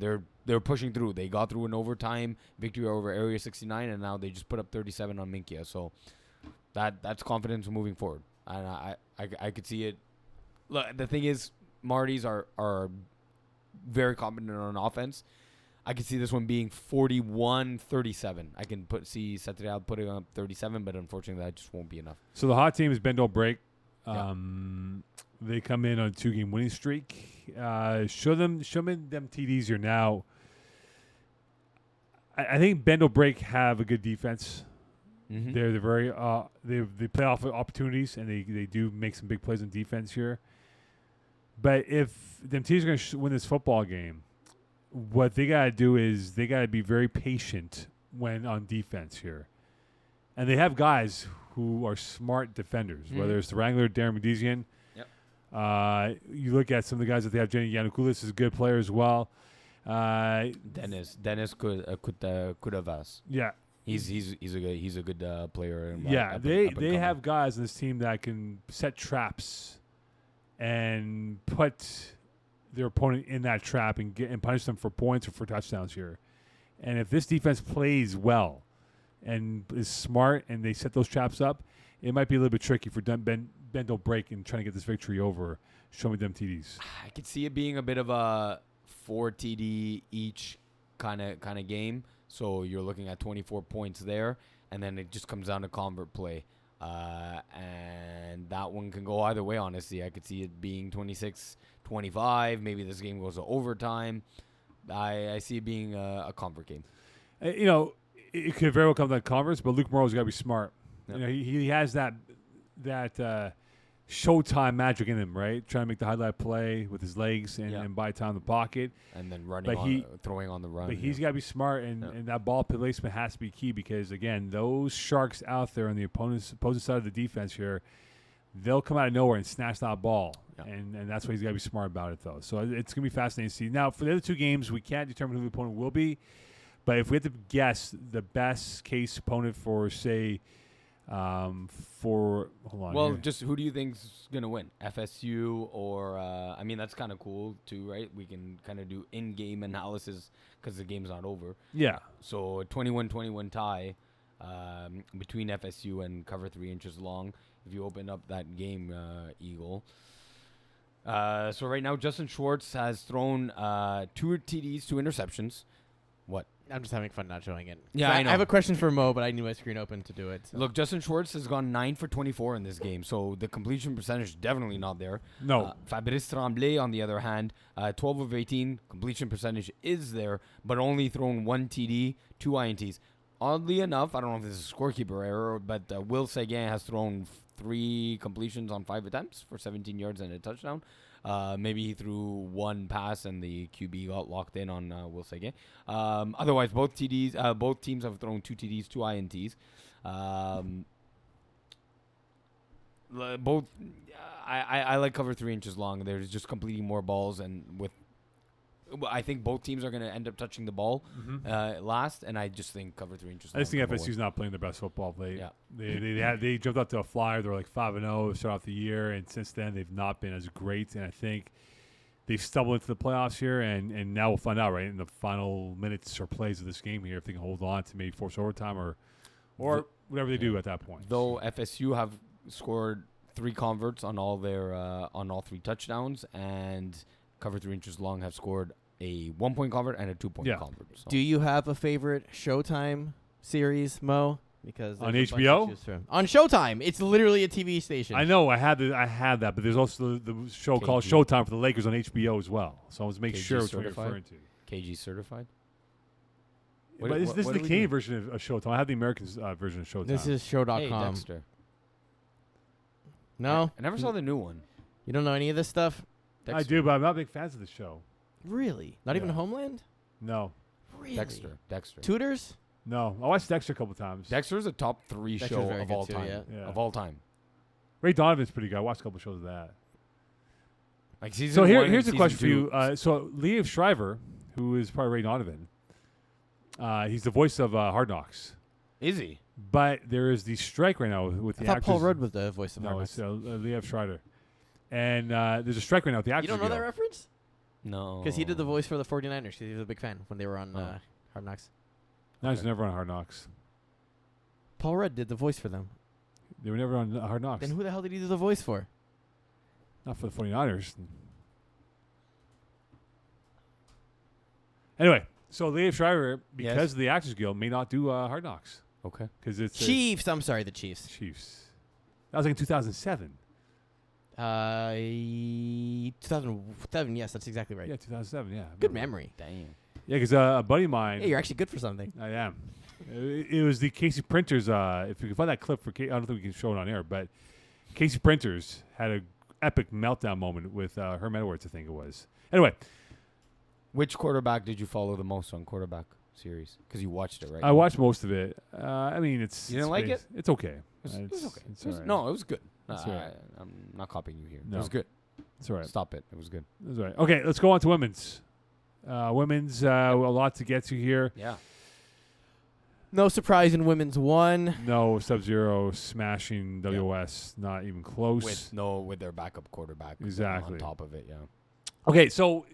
they're pushing through. They got through an overtime victory over Area 69, and now they just put up 37 on Minkia. So that's confidence moving forward, and I could see it. Look, the thing is, Marty's are very competent on offense. I could see this one being 41-37. I can see Satrial putting up 37, but unfortunately that just won't be enough. So the hot team is Bend Don't Break. Yeah. They come in on a 2-game winning streak. Show me them TDs here now. I think Bend Don't Break have a good defense. Mm-hmm. They're very they play off of opportunities, and they do make some big plays on defense here. But if them teams are going to win this football game, what they got to do is they got to be very patient when on defense here. And they have guys who are smart defenders, whether it's the Wrangler, Darren Medizian. Yep. You look at some of the guys that they have. Jenny Yanukoulis is a good player as well. Dennis Kudavas. Yeah. He's a good player. They have guys on this team that can set traps and put their opponent in that trap and punish them for points or for touchdowns here. And if this defense plays well and is smart and they set those traps up, it might be a little bit tricky for Bend Don't Break and trying to get this victory over. Show me them TDs. I could see it being a bit of a 4 TD each kind of game. So you're looking at 24 points there, and then it just comes down to convert play. And that one can go either way, honestly. I could see it being 26-25. Maybe this game goes to overtime. I see it being a convert game. It could very well come to that conference, but Luke Morrow's got to be smart. Yep. He has that Showtime magic in him, right? Trying to make the highlight play with his legs and buy time in the pocket. And then throwing on the run. But he's got to be smart, and that ball placement has to be key because, again, those Sharks out there on the opposing side of the defense here, they'll come out of nowhere and snatch that ball. Yeah. And that's why he's got to be smart about it, though. So it's going to be fascinating to see. Now, for the other two games, we can't determine who the opponent will be. But if we had to guess the best case opponent for, say, hold on. Well, here. just who do you think's gonna win? FSU or I mean, that's kind of cool too, right? We can kind of do in-game analysis because the game's not over. Yeah. So a 21-21 tie between FSU and cover 3 inches long. If you open up that game, Eagle. So right now, Justin Schwartz has thrown 2 TDs, 2 interceptions. What? I'm just having fun not showing it. Yeah, So I know. I have a question for Mo, but I need my screen open to do it. So. Look, Justin Schwartz has gone 9 for 24 in this game, so the completion percentage is definitely not there. No. Fabrice Tremblay, on the other hand, 12 of 18, completion percentage is there, but only thrown 1 TD, 2 INTs. Oddly enough, I don't know if this is a scorekeeper error, but Will Seguin has thrown 3 completions on 5 attempts for 17 yards and a touchdown. Maybe he threw 1 pass and the QB got locked in on Will Seguin. Otherwise, both teams have thrown 2 TDs, 2 INTs. Both, I like cover 3 inches long. They're just completing more balls, and I think both teams are going to end up touching the ball last, and I just think cover 3 inches long. I just think FSU's not playing their best football late. Yeah. They jumped up to a flyer. They were like 5-0 to start off the year, and since then they've not been as great. And I think they've stumbled into the playoffs here, and now we'll find out right in the final minutes or plays of this game here if they can hold on to maybe force overtime or whatever they do at that point. Though FSU have scored 3 converts on all 3 touchdowns, and cover 3 inches long have scored a 1-point convert and a 2-point convert. So. Do you have a favorite Showtime series, Mo? Because on there's a bunch HBO? to choose from. On Showtime, it's literally a TV station. I know I had that, but there's also the show called Showtime for the Lakers on HBO as well. So I was making sure what you're referring to. KG certified. But this is the Canadian version of Showtime. I have the American version of Showtime. This is show.com. Hey, Dexter. No? I never saw the new one. You don't know any of this stuff? I do, but I'm not big fans of the show. Really? Not even Homeland? No. Really? Dexter. Tutors? No. I watched Dexter a couple times. Dexter's a top 3 Dexter's show very of good all too, time. yeah. Of all time. Ray Donovan's pretty good. I watched a couple shows of that. Like season So 1 here's and a question season for you. So Liev Schreiber, who is part of Ray Donovan, he's the voice of Hard Knocks. Is he? But there is the strike right now with the I thought actors. Paul Rudd was the voice of No, Hard it's Knocks. Liev Schreiber. And there's a strike right now with the actors. You don't know that reference? No. Because he did the voice for the 49ers. Because he was a big fan when they were on Hard Knocks. No, he's never on Hard Knocks. Paul Rudd did the voice for them. They were never on Hard Knocks. Then who the hell did he do the voice for? Not for the 49ers. Anyway, so Liev Schreiber, because of the Actors Guild, may not do Hard Knocks. Okay. Because it's Chiefs. I'm sorry, the Chiefs. Chiefs. That was like in 2007. 2007. Yes, that's exactly right. Yeah, 2007. Yeah. Good memory. Damn. Yeah, because a buddy of mine. Hey, you're actually good for something. I am. It was the Casey Printers. If you can find that clip for, I don't think we can show it on air, but Casey Printers had a epic meltdown moment with Herm Edwards, I think it was. Anyway, Which quarterback did you follow the most on quarterback series? Because you watched it, right? I watched most of it. I mean, it's. You didn't like it? It's okay. It was okay. It's It was- all right. No, it was good. It's all right. I'm not copying you here. No. It was good. It's all right. Stop it. It was good. It's all right. Okay, let's go on to women's. A lot to get to here. Yeah. No surprise in women's one. No, Sub-Zero smashing WS, not even close. With their backup quarterback. Exactly. On top of it, yeah. Okay, so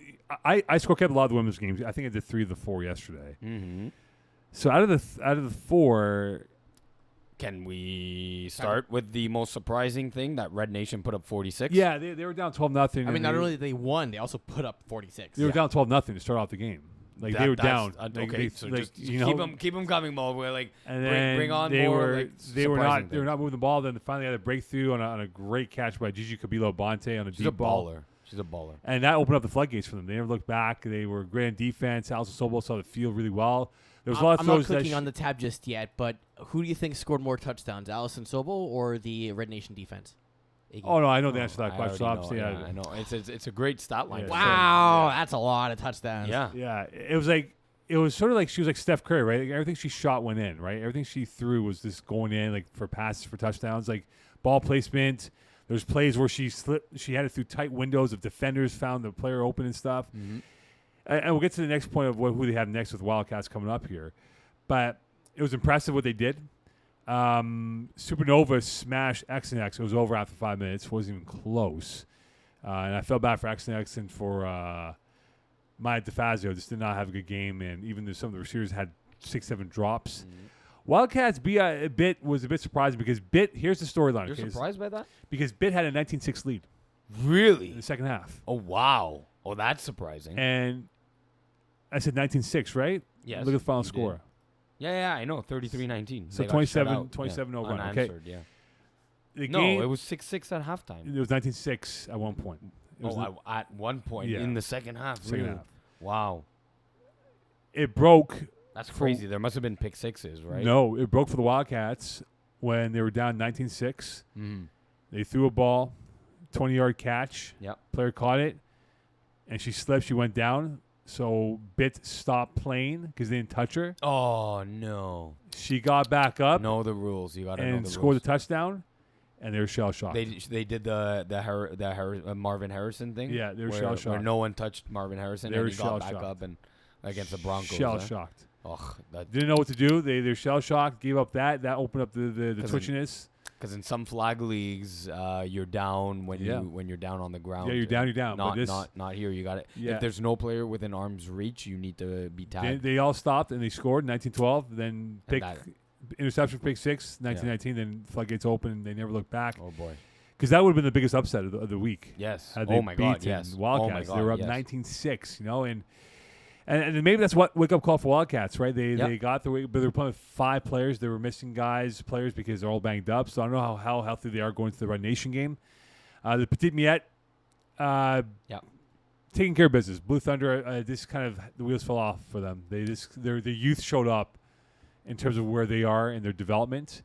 I score kept a lot of the women's games. I think I did 3 of the 4 yesterday. Mm-hmm. So out of the 4, Can we start with the most surprising thing that Red Nation put up 46? yeah, they were down 12-0. I mean, not only did they won, they also put up 46. They were down 12-0 to start off the game. Like they were down. Okay, so like, just you know, keep them coming, Mo. We're like, and then bring on they more. were Like, they were surprising not things. moving the ball. Then finally had a breakthrough on a great catch by Gigi Cabilo-Bonte on a She's a deep ball. baller. She's a baller. And that opened up the floodgates for them. They never looked back. They were great on defense. Alison Sobel saw the field really well. There was a lot of I'm throws not clicking on the tab just yet, but who do you think scored more touchdowns, Allison Sobel or the Red Nation defense? Iggy? Oh no, I know the answer to that I question. So already obviously, know, I know. It's a great stat line. Yeah. for sure. Wow, that's a lot of touchdowns. Yeah. yeah, it was sort of like she was like Steph Curry, right? Like everything she shot went in, right? Everything she threw was just going in, like for passes for touchdowns, like ball placement, There's plays where she had it through tight windows of defenders, found the player open and stuff. Mm-hmm. And we'll get to the next point of who they have next with Wildcats coming up here. But it was impressive what they did. Supernova smashed XNX. It was over after 5 minutes. Wasn't even close. And I felt bad for XNX and for Maya DeFazio. Just did not have a good game. And even though some of the receivers had 6-7 drops. Mm-hmm. Wildcats was a bit surprising because here's the storyline. You're surprised by that? Because Bit had a 19-6 lead. Really? In the second half. Oh, wow. Oh, that's surprising. And I said 19-6, right? Yes. Look at the final you score. did. Yeah, I know. 33-19. So They got shut out. 27 yeah, no run. Okay. unanswered, yeah. The No, game, it was 6-6 at halftime. it was 19-6 at one point. It was At one point Yeah. in the second half. second Really? half. Wow. It broke. That's crazy. There must have been pick sixes, right? No, it broke for the Wildcats when they were down 19-6. Mm. They threw a ball, 20-yard catch. Yep. Player caught it, and she slipped. She went down. So Bit stopped playing because they didn't touch her. Oh, no. She got back up Know the rules. You got to know the and rules. scored the touchdown, and they were shell-shocked. They did the Marvin Harrison thing. Yeah, they were where shell-shocked. no one touched Marvin Harrison, They and were he got back shell-shocked. up and against the Broncos. Shell-shocked. Ugh, Didn't know what to do. They're shell-shocked, gave up that. That opened up the 'Cause twitchiness. because in some flag leagues, you're down when you're down on the ground. Yeah, you're down, you're down. Not But this, not here. You got it. Yeah. If there's no player within arm's reach, you need to be tagged. they all stopped, and they scored 19-12. Then interception, pick six, 19-19. Then floodgates open, and they never looked back. Oh boy. Because that would have been the biggest upset of the week. Yes. Had they Oh my God. beaten Yes. Wildcats. Oh my God. They were up yes. 19-6, and maybe that's what wake-up call for Wildcats, right? They got the way, but they were playing with 5 players. They were missing players because they're all banged up. So I don't know how healthy they are going to the Red Nation game. The Petit Miette, taking care of business. Blue Thunder, this kind of the wheels fell off for them. The youth showed up in terms of where they are in their development.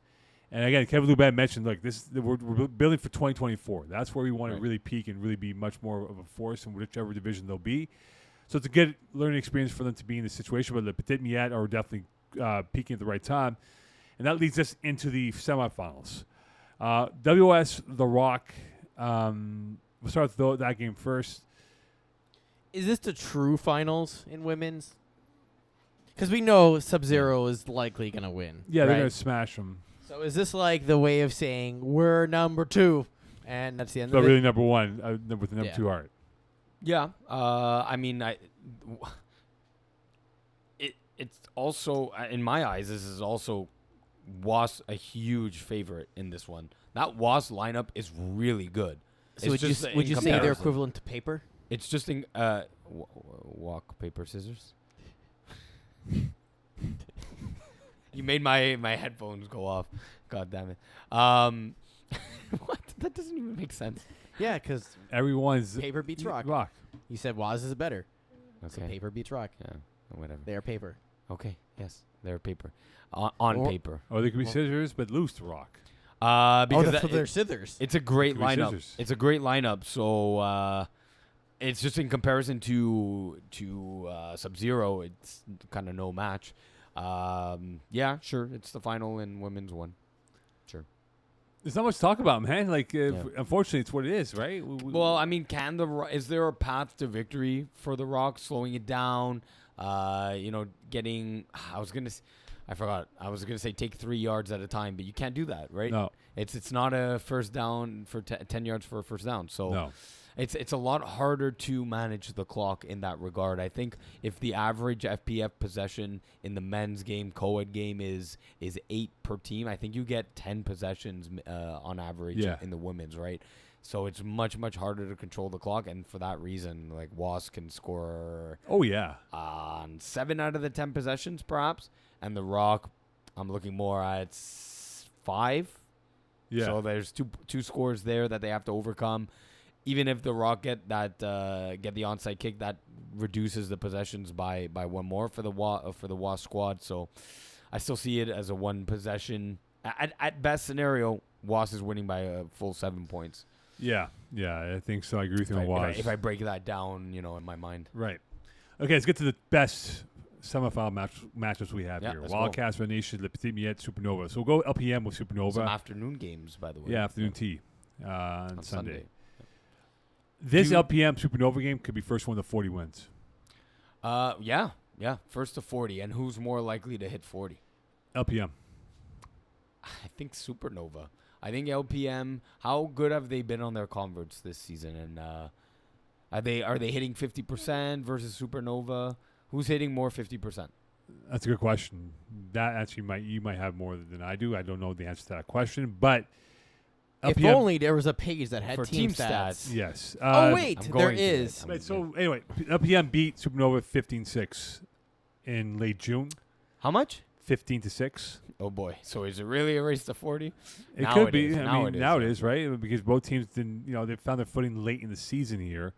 And again, Kevin Loubet mentioned, like, we're building for 2024. That's where we want to really peak and really be much more of a force in whichever division they'll be. So it's a good learning experience for them to be in this situation. But the Petit Miette are definitely peaking at the right time. And that leads us into the semifinals. WS The Rock. We'll start with that game first. Is this the true finals in women's? Because we know Sub-Zero is likely going to win. Yeah, they're right? going to smash them. So is this like the way of saying we're number 2, and that's the end But of really it? number 1 with the number 2 art. Yeah. I mean, it's also in my eyes. This is also Was a huge favorite in this one. That Was lineup is really good. So would you say they're equivalent to paper? It's just in walk paper scissors. You made my headphones go off. God damn it. What? That doesn't even make sense. Yeah, because Everyone's paper beats rock. You said Was is better. So Okay. paper beats rock. Yeah. Whatever. They are paper. Okay. Yes. They're paper. On Or- paper. Or they could be scissors, but loose to rock. Because that's what they're scissors. it's a great Could be lineup. scissors. It's a great lineup. So it's just in comparison to Sub-Zero, it's kind of no match. Yeah, sure. It's the final in women's one. Sure. There's not much to talk about, man. Like, unfortunately, it's what it is, right? Well, I mean, is there a path to victory for the Rock? Slowing it down, getting. I forgot. I was gonna say take 3 yards at a time, but you can't do that, right? No. It's not a first down for 10 yards for a first down. So No. it's a lot harder to manage the clock in that regard. I think if the average FPF possession in the men's game, co-ed game is 8 per team, I think you get 10 possessions on average in the women's, right? So it's much, much harder to control the clock, and for that reason, like Was can score Oh, yeah. on 7 out of the 10 possessions, perhaps, and the Rock, I'm looking more at 5. Yeah. So there's two scores there that they have to overcome. Even if the Rock get the onside kick, that reduces the possessions by one more for the WAS squad. So I still see it as a one possession. At best scenario, WAS is winning by a full 7 points. Yeah. Yeah, I think so. I agree with you on Was. If I break that down, in my mind. Right. Okay, let's get to the best semifinal matchups we have here. Let's Wildcats, Red Nation, Le Petit Miette, Supernova. So we'll go LPM with Supernova. Some afternoon games, by the way. Yeah, afternoon tea. on Sunday. Sunday. This Do you- LPM Supernova game could be first one to 40 wins. Yeah. First to 40, and who's more likely to hit 40? LPM. I think Supernova. I think LPM. How good have they been on their converts this season? And are they hitting 50% versus Supernova? Who's hitting more 50%? That's a good question. That actually you might have more than I do. I don't know the answer to that question, but If LPM only there was a page that had For team team stats. yes. Oh wait, I'm there going to it. is. But so anyway, LPM beat Supernova 15-6 in late June. How much? 15-6. Oh boy. So is it really a race to 40? It Now could it be. is. I Now mean, it is, now it yeah. is, right? Because both teams didn't, they found their footing late in the season here.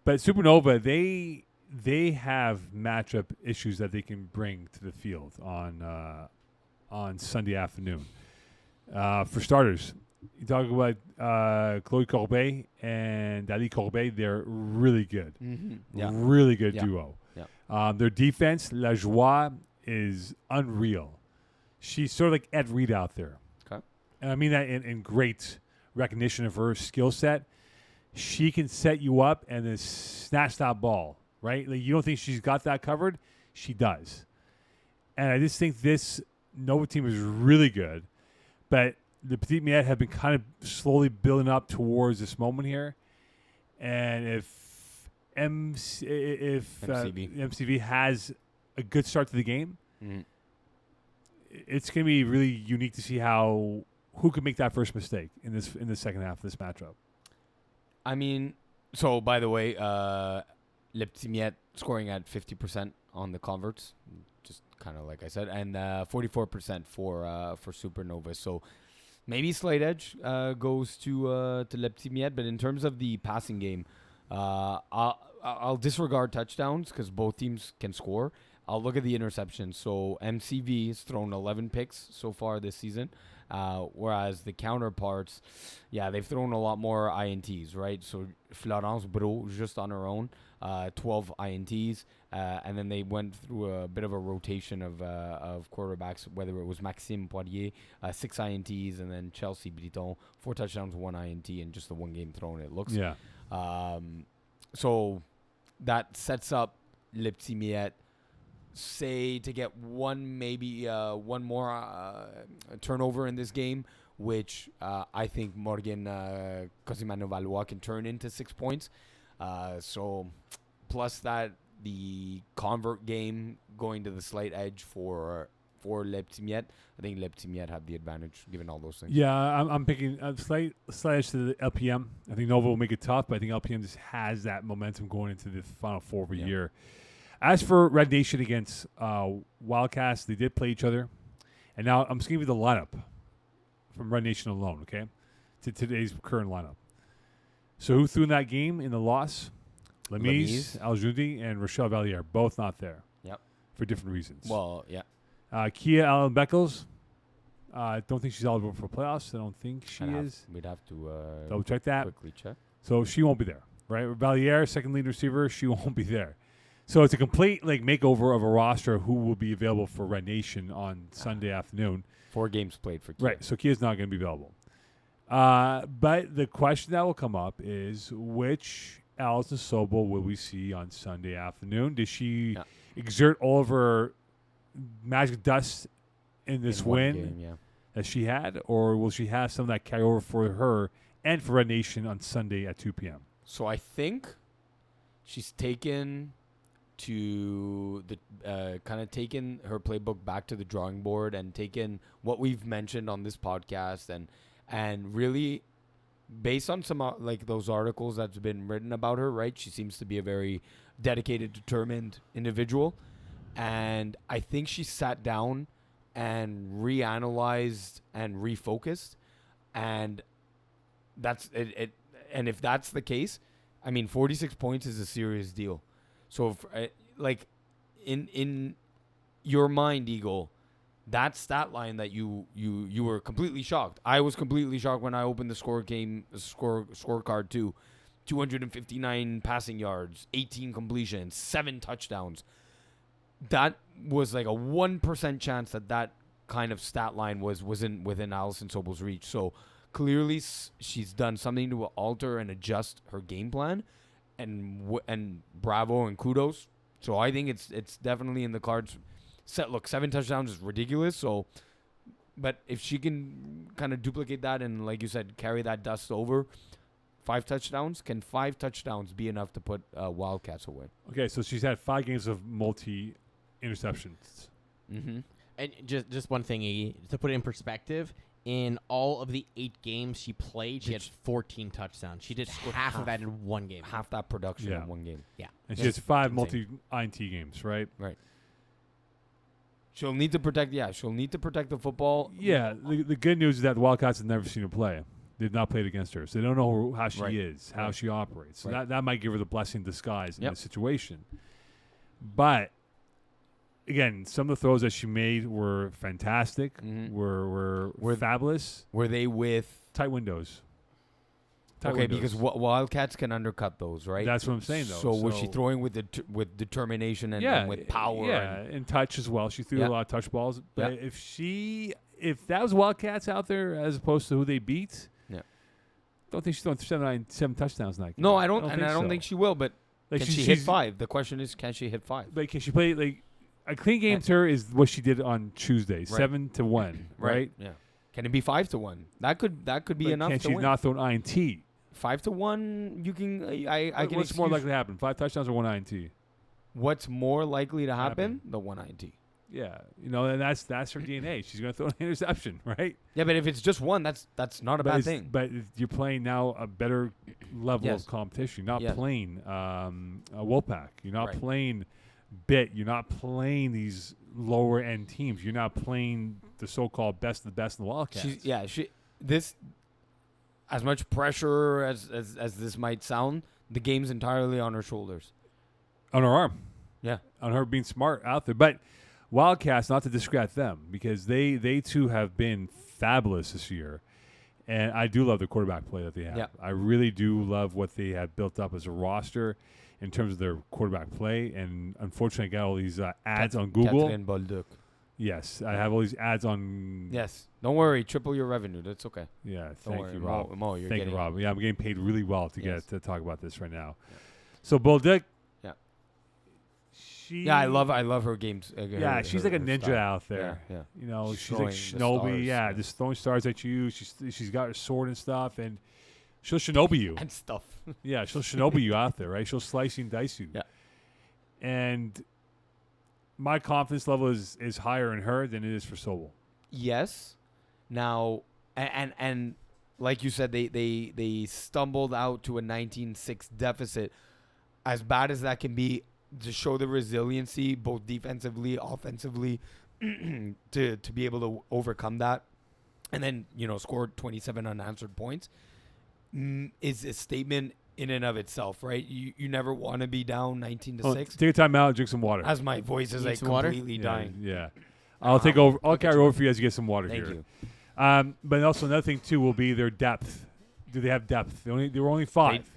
But Supernova, they have matchup issues that they can bring to the field on Sunday afternoon. For starters, you talk about Chloe Corbet and Ali Corbet. They're really good. Mm-hmm. Yeah. Really good Yeah. duo. Yeah. Their defense, La Joie, is unreal. She's sort of like Ed Reed out there. Okay. And I mean that in great recognition of her skill set. She can set you up and then snatch that ball, right? Like, you don't think she's got that covered? She does. And I just think this Nova team is really good. But the Petit Miette have been kind of slowly building up towards this moment here. And if MCV has a good start to the game, Mm-hmm. it's going to be really unique to see who can make that first mistake in the second half of this matchup. I mean, so by the way, Le Petit Miette scoring at 50% on the converts, just kind of like I said, and 44% for Supernova. So maybe slight edge goes to Le Petit Miette, but in terms of the passing game, I'll disregard touchdowns because both teams can score. I'll look at the interceptions. So MCV has thrown 11 picks so far this season, whereas the counterparts, they've thrown a lot more INTs, right? So Florence Bro, just on her own, 12 INTs, and then they went through a bit of a rotation of quarterbacks, whether it was Maxime Poirier, 6 INTs, and then Chelsea Briton, 4 touchdowns, 1 INT, and just the one game thrown, it looks. Yeah. So that sets up Le Petit Miette, say, to get one more turnover in this game, which I think Morgan Cosimano-Valois can turn into 6 points. So plus that, the convert game going to the slight edge for Le Petit Miette. I think Le Petit Miette have the advantage given all those things. Yeah, I'm picking a slight edge to the LPM. I think Nova will make it tough, but I think LPM just has that momentum going into the Final Four of the year. As for Red Nation against Wildcats, they did play each other. And now I'm just going to give you the lineup from Red Nation alone, okay, to today's current lineup. So who threw in that game in the loss? Lemise, Aljundi, and Rochelle Valliere, both not there. Yep. For different reasons. Well, yeah. Kia Allen Beckles, I don't think she's eligible for playoffs. I don't think she is. We'd have to Double check that. quickly check. So she won't be there, right? Valliere, second lead receiver, she won't be there. So it's a complete makeover of a roster who will be available for Red Nation on Sunday afternoon. 4 games played for Kia. Right, so Kia's not going to be available. But the question that will come up is, which Alison Sobel will we see on Sunday afternoon? Does she exert all of her magic dust in this win game, that she had, or will she have some of that carry over for her and for Red Nation on Sunday at 2 p.m.? So I think she's taken to the kind of taken her playbook back to the drawing board and taken what we've mentioned on this podcast and really based on some those articles that's been written about her, right? She seems to be a very dedicated, determined individual, and I think she sat down and reanalyzed and refocused, and that's it. And if that's the case, I mean, 46 points is a serious deal. So, if, in your mind, Eagle, that stat line that you were completely shocked. I was completely shocked when I opened the scorecard too. 259 passing yards, 18 completions, 7 touchdowns. That was like a 1% chance that kind of stat line was within Alison Sobel's reach. So clearly she's done something to alter and adjust her game plan, and bravo and kudos. So I think it's definitely in the cards. Look, 7 touchdowns is ridiculous. So, but if she can kind of duplicate that and, like you said, carry that dust over, 5 touchdowns. Can 5 touchdowns be enough to put Wildcats away? Okay, so she's had 5 games of multi-interceptions. Mm-hmm. And just one thing, Iggy, to put it in perspective, in all of the 8 games she played, she had 14 touchdowns. She did half of that in one game. Half that production in one game. Yeah. And she has 5 multi-INT games, right? Right. She'll need to protect. Yeah, she'll need to protect the football. Yeah. The good news is that the Wildcats have never seen her play. They've not played against her, so they don't know how she is, how she operates. So that might give her the blessing in disguise in this situation. But again, some of the throws that she made were fantastic. Mm-hmm. Were fabulous. Were they with tight windows? Because Wildcats can undercut those, right? That's what I'm saying, though. So was she throwing with determination and with power? Yeah, and touch as well. She threw a lot of touch balls. But if that was Wildcats out there as opposed to who they beat, don't think she's throwing 7 touchdowns tonight. No, I don't think she will. But can she hit 5? The question is, can she hit 5? But can she play like a clean game to her is what she did on Tuesday, 7-1, right? Yeah. Can it be 5-1? That could be enough. Can she not throw an INT? 5-1, you can. I can. What's more likely to happen? 5 touchdowns or 1 INT? What's more likely to happen? The 1 INT. Yeah, and that's her DNA. She's going to throw an interception, right? Yeah, but if it's just 1, that's not a bad thing. But you're playing now a better level of competition. You're not playing a Wolfpack. You're not playing BIT. You're not playing these lower end teams. You're not playing the so-called best of the best in the Wildcats. This. As much pressure as this might sound, the game's entirely on her shoulders. On her arm. Yeah. On her being smart out there. But Wildcats, not to discredit them, because they too have been fabulous this year. And I do love the quarterback play that they have. Yeah. I really do love what they have built up as a roster in terms of their quarterback play. And unfortunately, I got all these ads on Google. Catherine Bolduc. Yes, I have all these ads on. Yes, don't worry, triple your revenue. That's okay. Yeah, thank you, Rob. You're thank you, Rob. Yeah, I'm getting paid really well to get to talk about this right now. Yeah. So Bolduc. Yeah, I love her games. She's like a ninja style. out there. Yeah. She's like Shinobi. Just throwing stars at you. She's got her sword and stuff, and she'll Shinobi you and stuff. Yeah, she'll Shinobi you out there, right? She'll slice you and dice you. Yeah, and my confidence level is higher in her than it is for Sobel. Yes. Now, and like you said, they stumbled out to a 19-6 deficit. As bad as that can be, to show the resiliency, both defensively, offensively, to be able to overcome that, and then score 27 unanswered points, is a statement in and of itself, right? You never want to be down 19-6. Take a time out, drink some water. As my voice is like completely dying. Yeah. I'll take over. I'll carry over for you as you get some water here. Thank you. But also another thing too will be their depth. Do they have depth? They were only 5.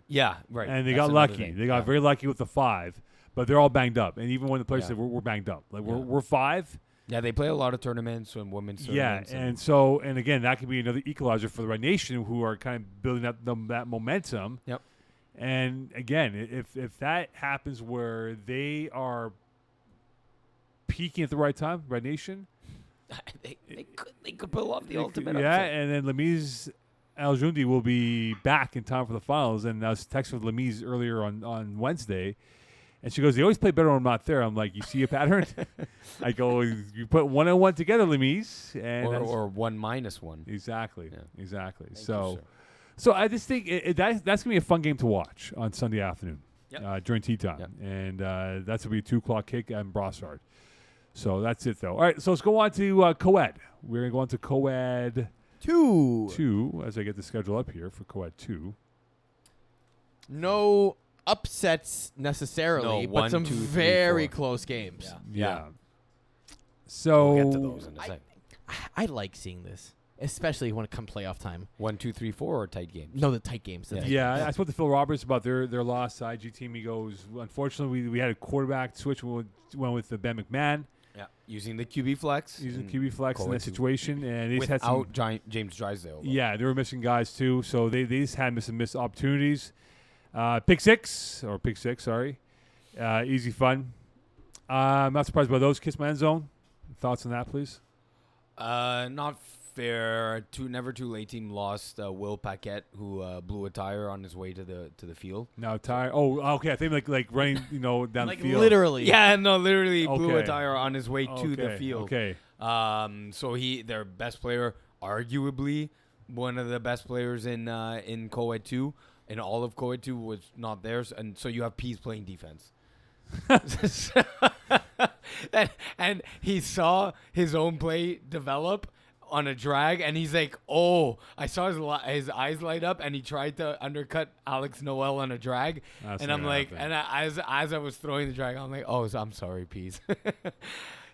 Right. And they got lucky. They got very lucky with the 5, but they're all banged up. And even when the players say we're banged up, like we're 5. Yeah, they play a lot of tournaments and women's tournaments. Yeah, and again, that could be another equalizer for the Red Nation, who are kind of building up that momentum. Yep. And again, if that happens where they are peaking at the right time, Red Nation, they could pull off the ultimate upset. Yeah, and then Lemise Aljundi will be back in time for the finals. And I was texting with Lemise earlier on Wednesday, and she goes, "They always play better when I'm not there." I'm like, "You see a pattern?" I go, "You put 1 and 1 together, Lemise, and or 1 minus 1." Exactly, exactly. Thank you, So I just think that's gonna be a fun game to watch on Sunday afternoon during tea time, and that's gonna be a 2:00 kick at Brossard. So that's it, though. All right, so let's go on to co-ed. We're gonna go on to co-ed 2 as I get the schedule up here for co-ed 2. No upsets necessarily, but some very close games. Yeah. So we'll get to those in a second. I like seeing this, especially when it comes playoff time. 1, 2, 3, 4 or tight games? No, the tight games. I spoke to Phil Roberts about their loss. IG team. He goes, unfortunately, we had a quarterback switch. We went with Ben McMahon. Yeah, using the QB flex. Using QB flex in Koa that too. situation, and they just had some. Without James Drysdale. though. Yeah, they were missing guys too, so they just had some missed opportunities. Pick six, sorry. Easy fun. I'm not surprised by those. Kiss my end zone. Thoughts on that, please? Not fair. Never too late team lost Will Paquette, who blew a tire on his way to the field. Now tire. Oh, okay. I think like running, down Like the field. literally. Yeah, no, literally blew a Okay. tire on his way to the field. Okay. So their best player, arguably one of the best players in co-ed 2, in all of co-ed 2, was not theirs, and so you have Pease playing defense. and he saw his own play develop on a drag, and he's like, "Oh!" I saw his eyes light up, and he tried to undercut Alex Noel on a drag, That's and not I'm gonna like, happen. and as I was throwing the drag, I'm like, "Oh, I'm sorry, Pease."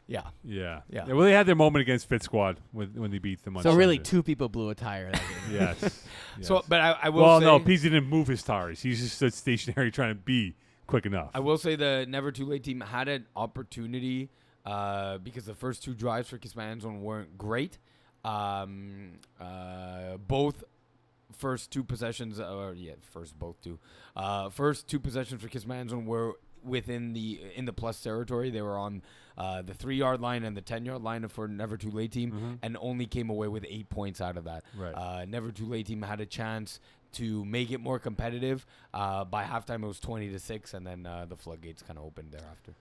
Yeah. Yeah. Yeah. Well, they had their moment against Fit Squad when they beat them on So really, Sunday. 2 people blew a tire that game. Yes. So, Yes. but I will well, say, no, Pease didn't move his tires. He just stood stationary trying to be quick enough. I will say the Never Too Late team had an opportunity because the first 2 drives for Kiss My End Zone weren't great. Both first 2 possessions, first 2 possessions for Kiss My End Zone were in the plus territory. They were on the 3-yard line and the 10-yard line for Never Too Late team, and only came away with 8 points out of that. Right. Never Too Late team had a chance to make it more competitive. By halftime, it was 20-6, and then the floodgates kind of opened thereafter.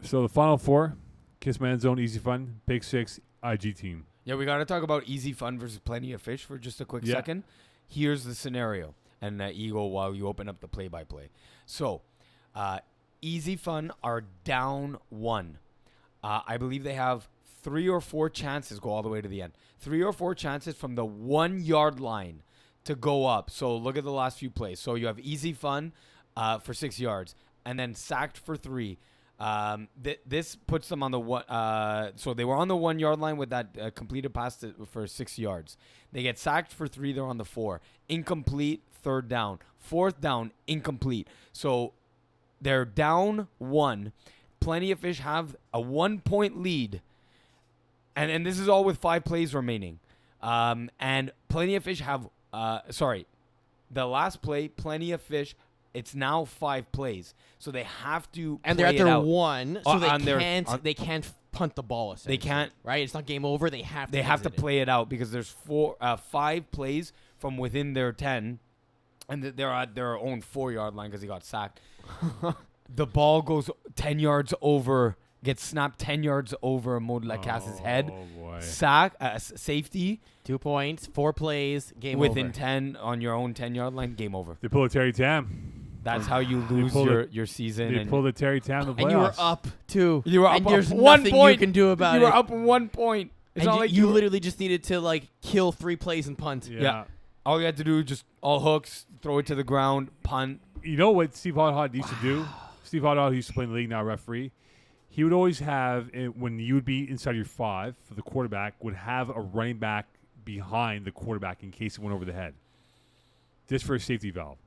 So the final 4, Kiss My End Zone, Easy Fun, Pick 6, IG team. Yeah, we got to talk about Easy Fun versus Plenty of Fish for just a quick second. Here's the scenario, and Eagle, while you open up the play-by-play. So, Easy Fun are down 1. I believe they have 3 or 4 chances, go all the way to the end. 3 or 4 chances from the 1-yard line to go up. So look at the last few plays. So you have Easy Fun for 6 yards, and then sacked for 3. This puts them on the one. So they were on the 1-yard line with that completed pass for 6 yards. They get sacked for 3. They're on the 4. Incomplete. 3rd down. 4th down. Incomplete. So they're down 1. Plenty of Fish have a 1-point lead, and this is all with 5 plays remaining. And Plenty of Fish have the last play. Plenty of Fish. It's now 5 plays, so they have to. And they're at play it their out. 1, so On they can't punt the ball. They can't. Right? It's not game over. They have to. They have to exit it. play it out because there's 5 plays from within their 10, and they're at their own 4-yard line because he got sacked. The ball goes 10 yards over, gets snapped 10 yards over Maud Lacaste's head. Oh, boy. Sack, safety 2 points, 4 plays, game within over. 10 on your own 10-yard line, game over. They pulled a Terry Tam. That's how you lose pulled your season. They and pulled a Terry Tam in the playoffs. And you were up 2. You were and up there's 1 nothing point. you can do about you it. were up 1 point. It's And not you, like you were- literally just needed to kill 3 plays and punt. Yeah. All you had to do was just all hooks, throw it to the ground, punt. You know what Steve Hodhod used to do? Steve Hodhod used to play in the league, now referee. He would always have, when you would be inside your 5 for the quarterback, would have a running back behind the quarterback in case it went over the head. Just for a safety valve.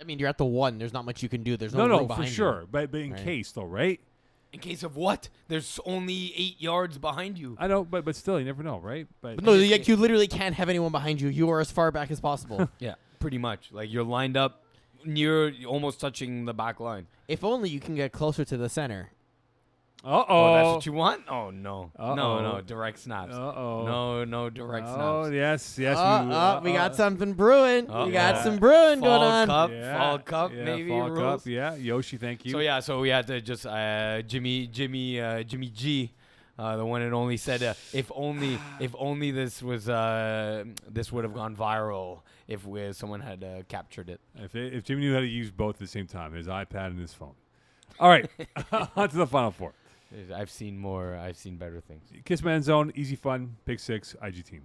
I mean, you're at the 1. There's not much you can do. There's no room No, for behind sure. you. But in Right. case, though, right? In case of what? There's only 8 yards behind you. I know, but still, you never know, right? But no, you literally can't have anyone behind you. You are as far back as possible. Yeah, pretty much. Like you're lined up near, almost touching the back line. If only you can get closer to the center. Oh, that's what you want? Oh no, Uh-oh. no, direct snaps. Uh-oh. No, direct Oh, snaps. yes. We got something brewing. We got Yeah. some brewing Fall going on. Cup, Yeah, Fall Cup, yeah, maybe Fall rules. Cup, yeah. Yoshi, thank you. So we had to just Jimmy G, the one and only said if only this was this would have gone viral if someone had captured it. If Jimmy knew how to use both at the same time, his iPad and his phone. All right, on to the final 4. I've seen better things. Kiss Man Zone, Easy Fun, Pick 6, IG team.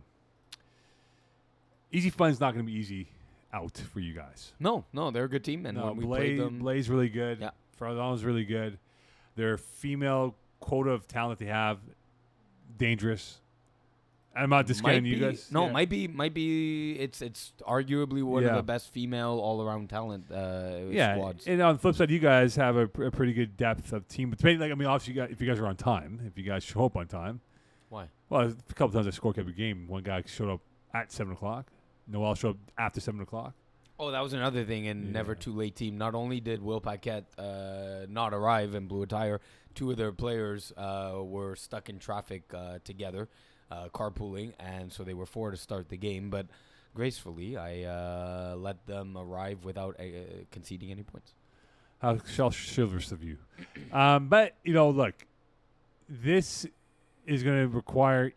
Easy Fun's not going to be easy out for you guys. No, they're a good team, and when we played them, Blaze really good. Yeah. Faradon's really good. Their female quota of talent they have, dangerous. I'm not discounting you guys. No, Yeah. might be. It's arguably one of the best female all-around talent squads. And on the flip side, you guys have a pretty good depth of team. But depending, like, I mean, obviously, if you guys are on time, if you guys show up on time. Why? Well, a couple times I score kept a game. One guy showed up at 7:00. Noel showed up after 7:00. Oh, that was another thing in Never Too Late team. Not only did Will Paquette not arrive and blew a tire, two of their players were stuck in traffic together, carpooling, and so they were four to start the game. But gracefully, I let them arrive without conceding any points. How chivalrous of you. But, look, this is going to require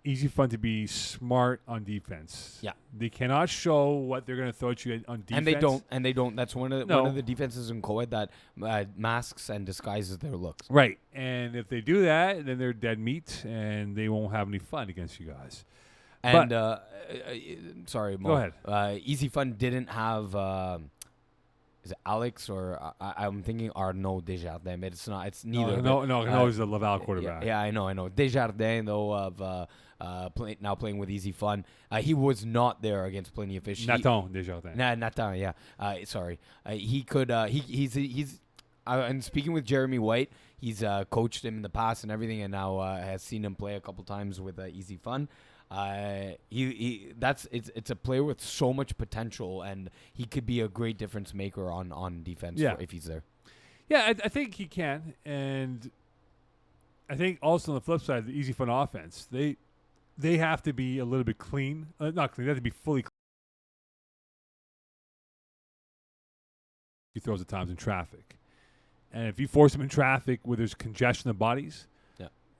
Easy Fun to be smart on defense. Yeah. They cannot show what they're going to throw at you on defense. And they don't. That's one of the defenses in co-ed that masks and disguises their looks. Right. And if they do that, then they're dead meat, and they won't have any fun against you guys. And sorry, Mo. Go ahead. Easy Fun didn't have. Is it Alex or I'm thinking Arnaud Desjardins, but it's not. It's neither. No, he's a Laval quarterback. Yeah, I know. Desjardins, though, of now playing with Easy Fun. He was not there against Plenty of Fish. Nathan Desjardins. Nathan, yeah. Sorry. He could. He's. And speaking with Jeremy White, he's coached him in the past and everything, and now has seen him play a couple times with Easy Fun. It's a player with so much potential, and he could be a great difference maker on defense if he's there. Yeah, I think he can, and I think also on the flip side, the Easy Fun offense, they have to be a little bit clean. Not clean. They have to be fully clean. He throws at times in traffic, and if you force him in traffic where there's congestion of bodies,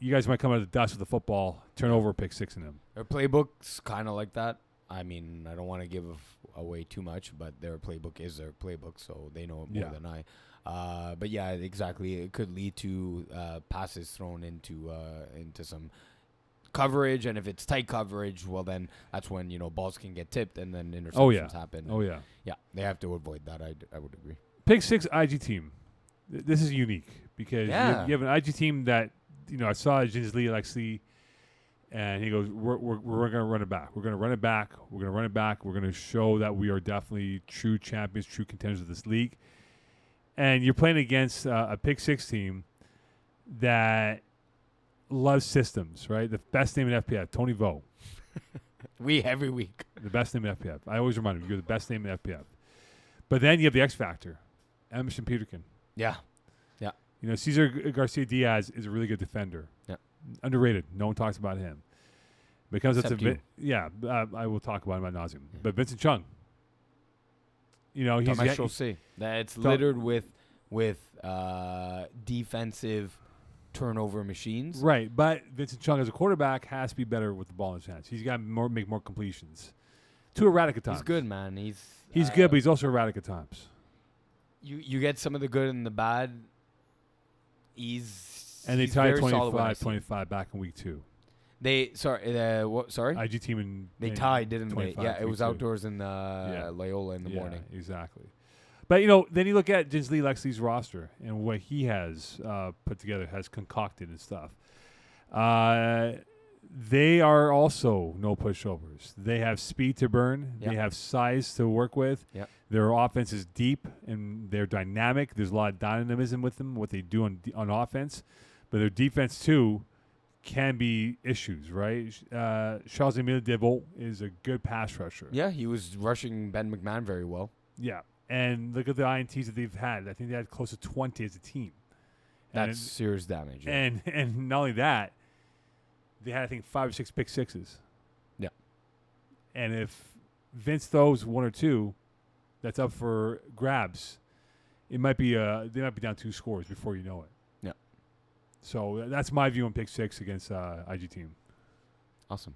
you guys might come out of the dust with the football, turn over, pick six in them. Their playbook's kind of like that. I mean, I don't want to give away too much, but their playbook is their playbook, so they know it more than I. But yeah, exactly. It could lead to passes thrown into some coverage, and if it's tight coverage, well, then that's when balls can get tipped and then interceptions happen. Yeah, they have to avoid that. I would agree. Pick six IG team. This is unique because you have an IG team that. I saw Jinsley Alexi, and he goes, we're going to run it back. We're going to run it back. We're going to run it back. We're going to show that we are definitely true champions, true contenders of this league. And you're playing against a pick six team that loves systems, right? The best name in FPF, Tony Vo. Every week. The best name in FPF. I always remind him, you're the best name in FPF. But then you have the X Factor, Emerson Peterkin. Yeah. Cesar Garcia Diaz is a really good defender. Yeah. Underrated. No one talks about him. Because Except you. I will talk about him ad nauseum. Yeah. But Vincent Chung. He's it's littered with defensive turnover machines. Right, but Vincent Chung as a quarterback has to be better with the ball in his hands. He's got to make more completions. Too erratic at times. He's good, man. He's good, but he's also erratic at times. You get some of the good and the bad. They tied 25 back in week 2. Sorry? IG team they tied, didn't they? Yeah, it was outdoors in Loyola in the morning. Exactly. But then you look at Jinsley Lexi's roster and what he has put together, has concocted and stuff. They are also no pushovers. They have speed to burn. They have size to work with. Yep. Their offense is deep and they're dynamic. There's a lot of dynamism with them, what they do on offense. But their defense, too, can be issues, right? Charles-Emile Devaux is a good pass rusher. Yeah, he was rushing Ben McMahon very well. Yeah, and look at the INTs that they've had. I think they had close to 20 as a team. That's serious damage. Yeah. And not only that, they had, I think, 5 or 6 pick sixes. Yeah. And if Vince throws 1 or 2, that's up for grabs. It might be they might be down 2 scores before you know it. Yeah. So that's my view on pick 6 against IG team. Awesome.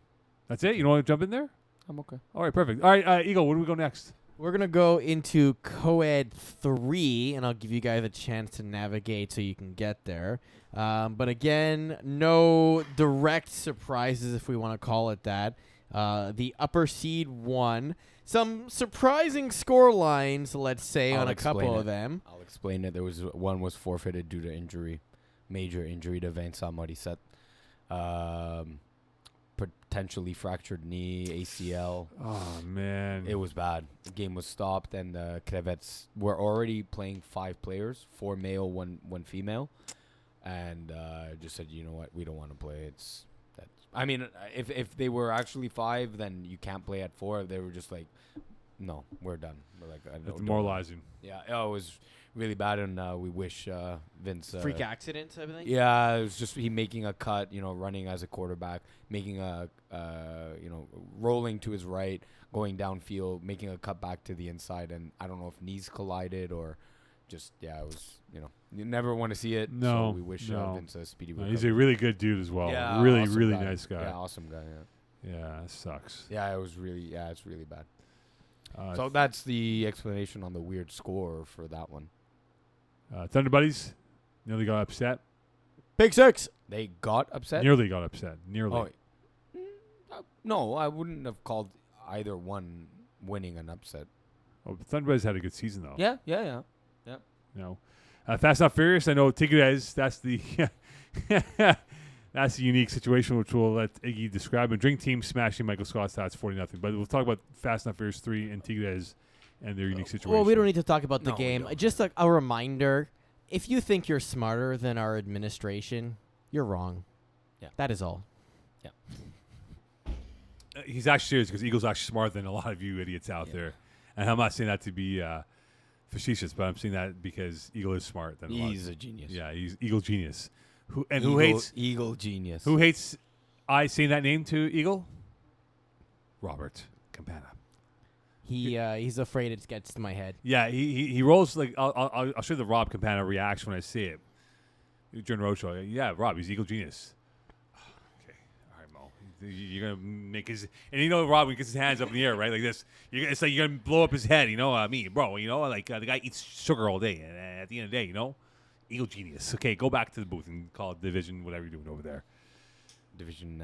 That's it? You don't want to jump in there? I'm okay. All right, perfect. All right, Eagle, where do we go next? We're going to go into Co-Ed 3, and I'll give you guys a chance to navigate so you can get there. But again, no direct surprises, if we want to call it that. The upper seed won. Some surprising score lines, let's say, on a couple of them. I'll explain it. One was forfeited due to injury, major injury to Vincent Morissette. potentially fractured knee, ACL. Oh man, It was bad. The game was stopped, and the Crevets were already playing 5 players, 4 male, one female, and just said, you know what, we don't want to play. I mean, if they were actually 5, then you can't play at 4. They were just like, no, we're done. We're like, it's demoralizing. Yeah, it was really bad, and we wish Vince Freak accident type of thing? Yeah, it was just he making a cut, running as a quarterback, making rolling to his right, going downfield, making a cut back to the inside, and I don't know if knees collided or just, it was, you never want to see it. No, so we wish Vince a speedy recovery. He's a really good dude as well. Yeah, really, awesome really guy. nice guy. Yeah, awesome guy. Yeah, it sucks. Yeah, it's really bad. So that's the explanation on the weird score for that one. Thunder Buddies nearly got upset. Big 6. They got upset? Nearly got upset. Nearly. No, I wouldn't have called either one winning an upset. Oh, Thunder Buddies had a good season though. Yeah. Fast Not Furious. I know Tigres. That's the that's the unique situation which we'll let Iggy describe. And Drink Team smashing Michael Scott's stats 40-0. But we'll talk about Fast Not Furious 3 and Tigres and their unique situation. Well, we don't need to talk about the No, we game. don't. Just a reminder: if you think you're smarter than our administration, you're wrong. Yeah. That is all. He's actually serious because Eagle's actually smarter than a lot of you idiots out there. And I'm not saying that to be facetious, but I'm saying that because Eagle is smart. He's a genius. Yeah, he's Eagle genius. Who Eagle, hates Eagle genius? Who hates I saying that name to Eagle? Robert Campana. He's afraid it gets to my head. Yeah, he rolls like I'll show you the Rob Campana reaction when I see it during the roadshow. Yeah, Rob, he's Eagle genius. Okay, all right, Mo. You're gonna make his Rob when he gets his hands up in the air, right, like this. It's like you're gonna blow up his head, me, bro. Like the guy eats sugar all day, and at the end of the day, Eagle genius. Okay, go back to the booth and call it division, whatever you're doing over there. Division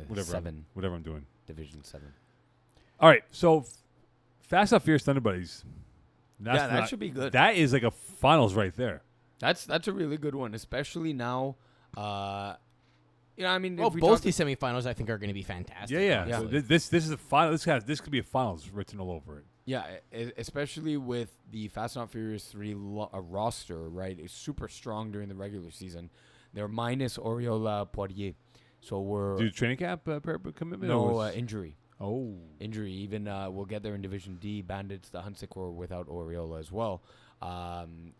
whatever 7. Whatever I'm doing. Division 7. All right, so Fast Not Fierce Thunder Buddies. That should be good. That is like a finals right there. That's a really good one, especially now. I mean, Well, if we both talk- these semifinals I think are going to be fantastic. Yeah. Yeah. So this is a final. This could be a finals written all over it. Yeah, especially with the Fast and Furious 3 roster, right? It's super strong during the regular season. They're minus Oriola Poirier. So we're... Do training camp commitment? No, injury. Oh. Injury. Even we'll get there in Division D. Bandits, the Hunsick were without Oriola as well. And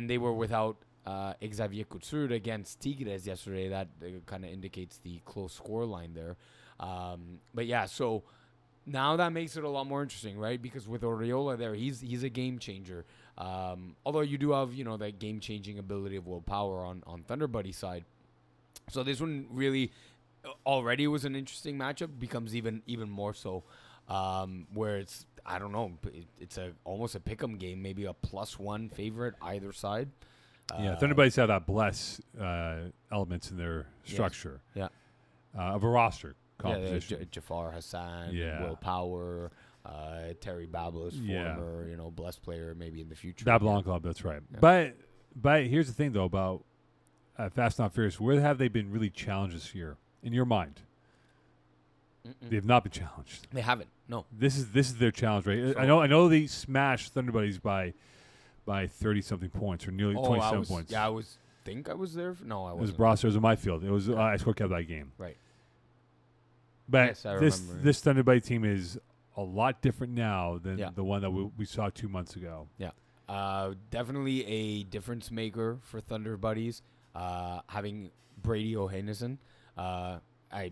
they were without Xavier Couture against Tigres yesterday. That kind of indicates the close score line there. But yeah, so... Now that makes it a lot more interesting, right? Because with Oriola there, he's a game changer. Although you do have, that game-changing ability of willpower on Thunder Buddy side. So this one really already was an interesting matchup. Becomes even more so, where it's, I don't know, it's almost a pick'em game, maybe a +1 favorite either side. Thunder Buddies have that bless elements in their structure. Yeah. Of a roster. Yeah, Jafar Hassan, Will Power, Terry Bablos, former, blessed player maybe in the future. Babylon Club, that's right. Yeah. But here's the thing though about Fast Not Furious. Where have they been really challenged this year in your mind? They have not been challenged. They haven't. No. This is their challenge, right? So I know they smashed Thunder Buddies by 30-something points or nearly 27 points. Yeah, I was there. No, I wasn't. It was Brosser. It was my field. It was I scored kept that game. Right. But yes, I this remember. this Thunder Buddy team is a lot different now than the one that we saw 2 months ago. Yeah. Definitely a difference maker for Thunder Buddies. Having Brady O'Henderson. I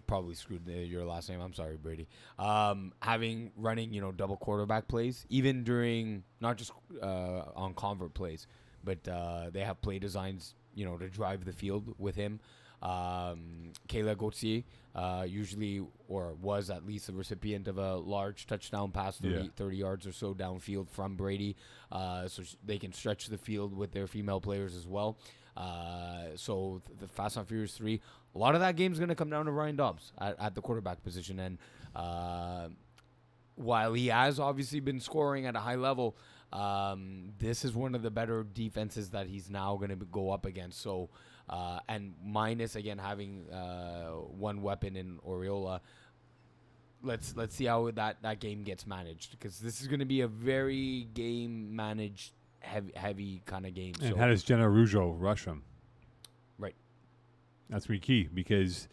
probably screwed your last name. I'm sorry, Brady. Running, double quarterback plays, even during not just on convert plays, but they have play designs, to drive the field with him. Kayla Gauthier usually or was at least the recipient of a large touchdown pass 30 yards or so downfield from Brady, so they can stretch the field with their female players as well. So the Fast and Furious 3, a lot of that game is going to come down to Ryan Dobbs at the quarterback position. And while he has obviously been scoring at a high level, this is one of the better defenses that he's now going to go up against. So and minus again having one weapon in Oriola. Let's see how that game gets managed, because this is going to be a very game managed heavy kind of game. And how does Jenna Rougeau rush him? Right. That's pretty key, because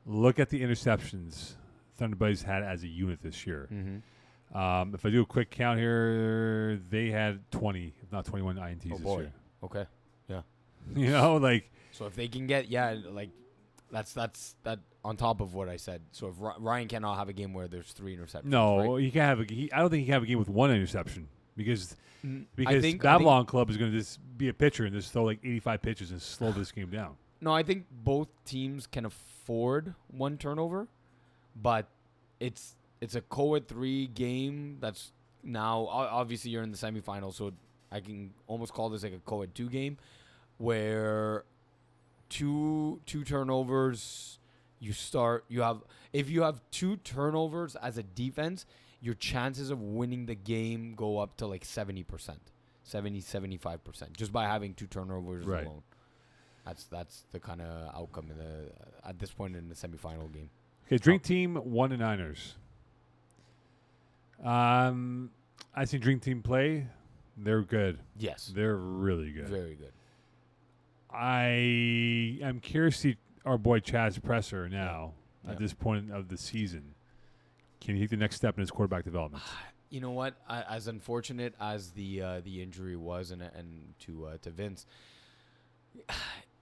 look at the interceptions Thunderbirds had as a unit this year. Mm-hmm. If I do a quick count here, they had 20, if not 21 INTs this year. Okay. Yeah. You know, like. So if they can get, that's that on top of what I said. So if Ryan cannot have a game where there's 3 interceptions. No, right? he can have I don't think he can have a game with 1 interception, because I think Babylon Club is going to just be a pitcher and just throw like 85 pitches and slow this game down. No, I think both teams can afford 1 turnover, but it's a co-ed 3 game that's now obviously you're in the semifinals, so I can almost call this like a co-ed 2 game where two turnovers if you have 2 turnovers as a defense, your chances of winning the game go up to like 70%, 75% just by having 2 turnovers alone. That's the kind of outcome at this point in the semifinal game. Okay, Drink Team 1-9ers. I see Drink Team play. They're good. Yes. They're really good. Very good. I am curious to see our boy Chaz Presser now at this point of the season. Can he take the next step in his quarterback development? You know what? As unfortunate as the injury was, and to Vince,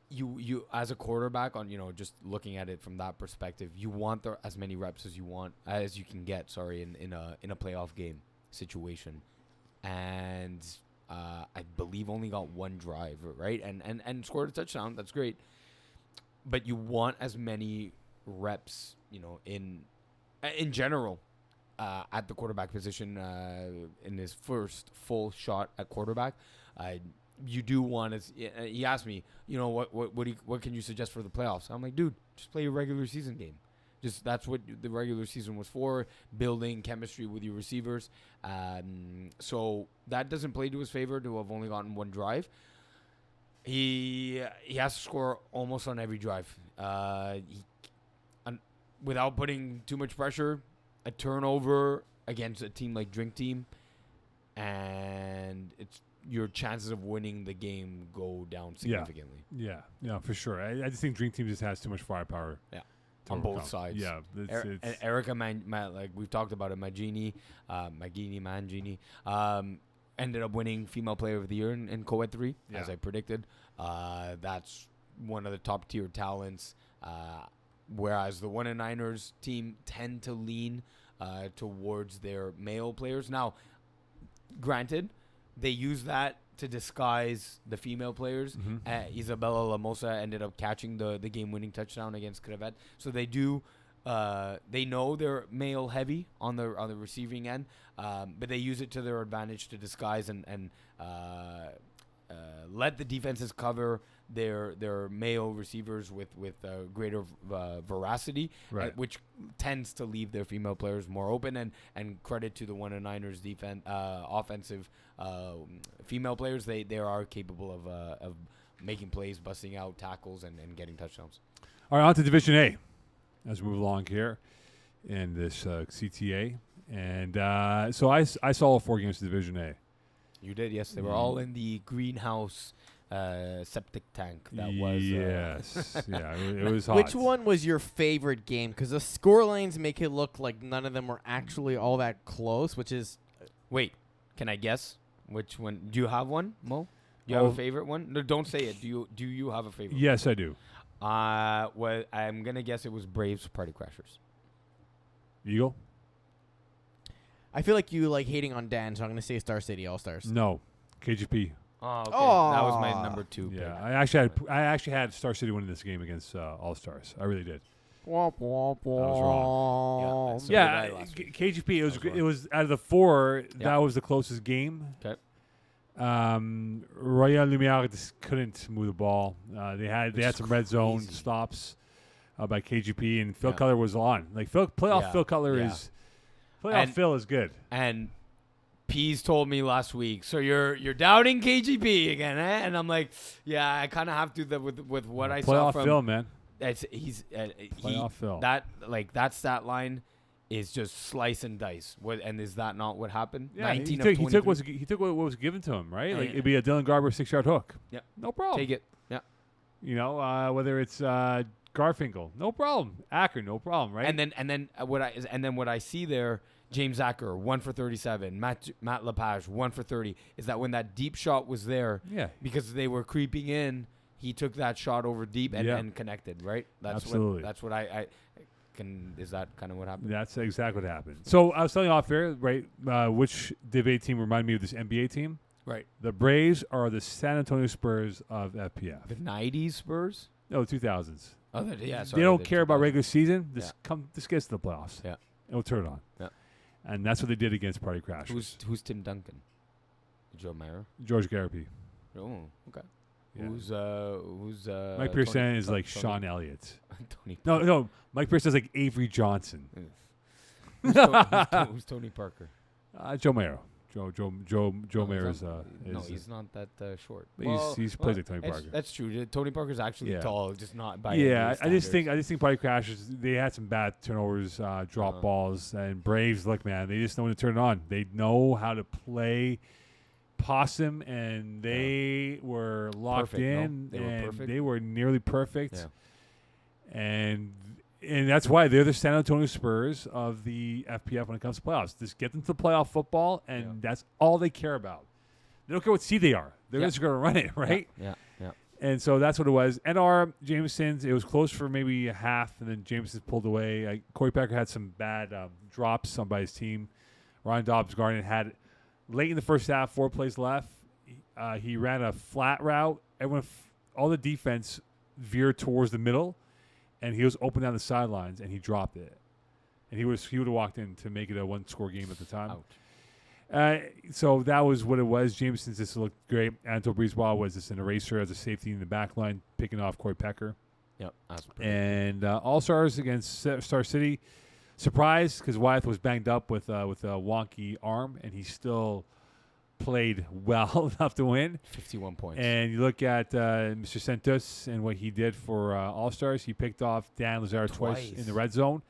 you as a quarterback, on just looking at it from that perspective, you want as many reps as you can get. Sorry, in a playoff game situation, and I believe only got 1 drive, right, and scored a touchdown. That's great, but you want as many reps, in general. At the quarterback position, in his first full shot at quarterback, you do want to. He asked me, what can you suggest for the playoffs? I'm like, dude, just play your regular season game. Just that's what the regular season was for, building chemistry with your receivers. So that doesn't play to his favor to have only gotten 1 drive. He has to score almost on every drive. Without putting too much pressure. A turnover against a team like Drink Team, and your chances of winning the game go down significantly. Yeah, for sure. I just think Drink Team just has too much firepower. Yeah, on both sides. Yeah, and Erica like we've talked about it, Mangini, ended up winning Female Player of the Year in co-ed 3, as I predicted. That's one of the top tier talents. Whereas the 1-9ers team tend to lean towards their male players. Now, granted, they use that to disguise the female players. Mm-hmm. Isabella Lamosa ended up catching the game-winning touchdown against Crevette. So they do. They know they're male heavy on the receiving end, but they use it to their advantage to disguise and let the defenses cover their male receivers with greater veracity, right. Which tends to leave their female players more open. And credit to the 1-9ers defense offensive female players, they are capable of making plays, busting out tackles, and getting touchdowns. All right, on to Division A as we move along here in this CTA. And so I saw all 4 games of Division A. You did, yes. They were all in the greenhouse septic tank. That was yes, yeah, it was hot. Which one was your favorite game? Because the score lines make it look like none of them were actually all that close. Which is, wait, can I guess which one? Do you have one, Mo? Do you have a favorite one? No, don't say it. Do you have a favorite? Yes, I do. Well, I'm gonna guess it was Braves Party Crashers. Eagle. I feel like you like hating on Dan, so I'm gonna say Star City All Stars. No, KGP. Oh, okay. That was my number 2. Yeah, pick. I actually had Star City winning this game against All Stars. I really did. Womp, womp, womp. I was wrong. So yeah, did I last week. KGP. It was out of the 4. Yeah. That was the closest game. Okay. Royal Lumiere just couldn't move the ball. They had some red zone stops by KGP, and Phil Cutler was on. Like Phil Cutler is. Playoff Phil is good. And Pease told me last week. So you're doubting KGP again, eh? And I'm like, yeah, I kind of have to with what I saw Playoff from. film, man. Playoff film. That stat line is just slice and dice. And is that not what happened? Yeah, 19 he took what was given to him, right? Like it'd be a Dylan Garber 6-yard hook. Yeah, no problem. take it. Yeah, you know, whether it's Garfinkel, no problem. Acker, no problem, right? And then what I see there, James Acker 1 for 37, Matt Lepage 1 for 30. Is that when that deep shot was there? Yeah, because they were creeping in, he took that shot over deep and connected. Right. Absolutely. That's what I can. Is that kind of what happened? That's exactly what happened. So I was telling you off air, right? Which Div 8 team reminded me of this NBA team? Right. The Braves are the San Antonio Spurs of FPF. The 90s Spurs? No, 2000s. Oh, yeah. Sorry, they don't care about regular season. This gets to the playoffs. Yeah. It'll turn it on. Yeah. And that's what they did against Party Crashers. Who's Tim Duncan? Joe Mara? George Garapi. Oh, okay. Yeah. Who's Mike Pearson is like Sean Elliott. Tony. No. Mike Pearson is like Avery Johnson. Who's Tony Parker? Joe Maro. Joe Maro is. No, he's not that short. He's plays like Tony Parker. That's true. Tony Parker's actually tall, just not by. Yeah, I just think Party Crashers. They had some bad turnovers, drop balls, and Braves. Look, man, they just know when to turn it on. They know how to play possum, and they were locked in. They were nearly perfect. Yeah. And that's why they're the San Antonio Spurs of the FPF when it comes to playoffs. Just get them to playoff football, and that's all they care about. They don't care what seed they are. They're just going to run it, right? Yeah. And so that's what it was. NR, Jameson's, it was close for maybe a half, and then Jameson pulled away. Corey Packer had some bad drops on by his team. Ryan Dobbs-Garnett had, late in the first half, 4 plays left. He ran a flat route. All the defense veered towards the middle. And he was open down the sidelines, and he dropped it. And he would have walked in to make it a 1-score game at the time. So that was what it was. Jameson just looked great. Anto Brisebois was just an eraser as a safety in the back line, picking off Corey Pecker. Yep. And All-Stars against Star City. Surprised because Wyeth was banged up with a wonky arm, and he still played well enough to win. 51 points. And you look at Mr. Santos and what he did for All-Stars. He picked off Dan Lazar twice in the red zone.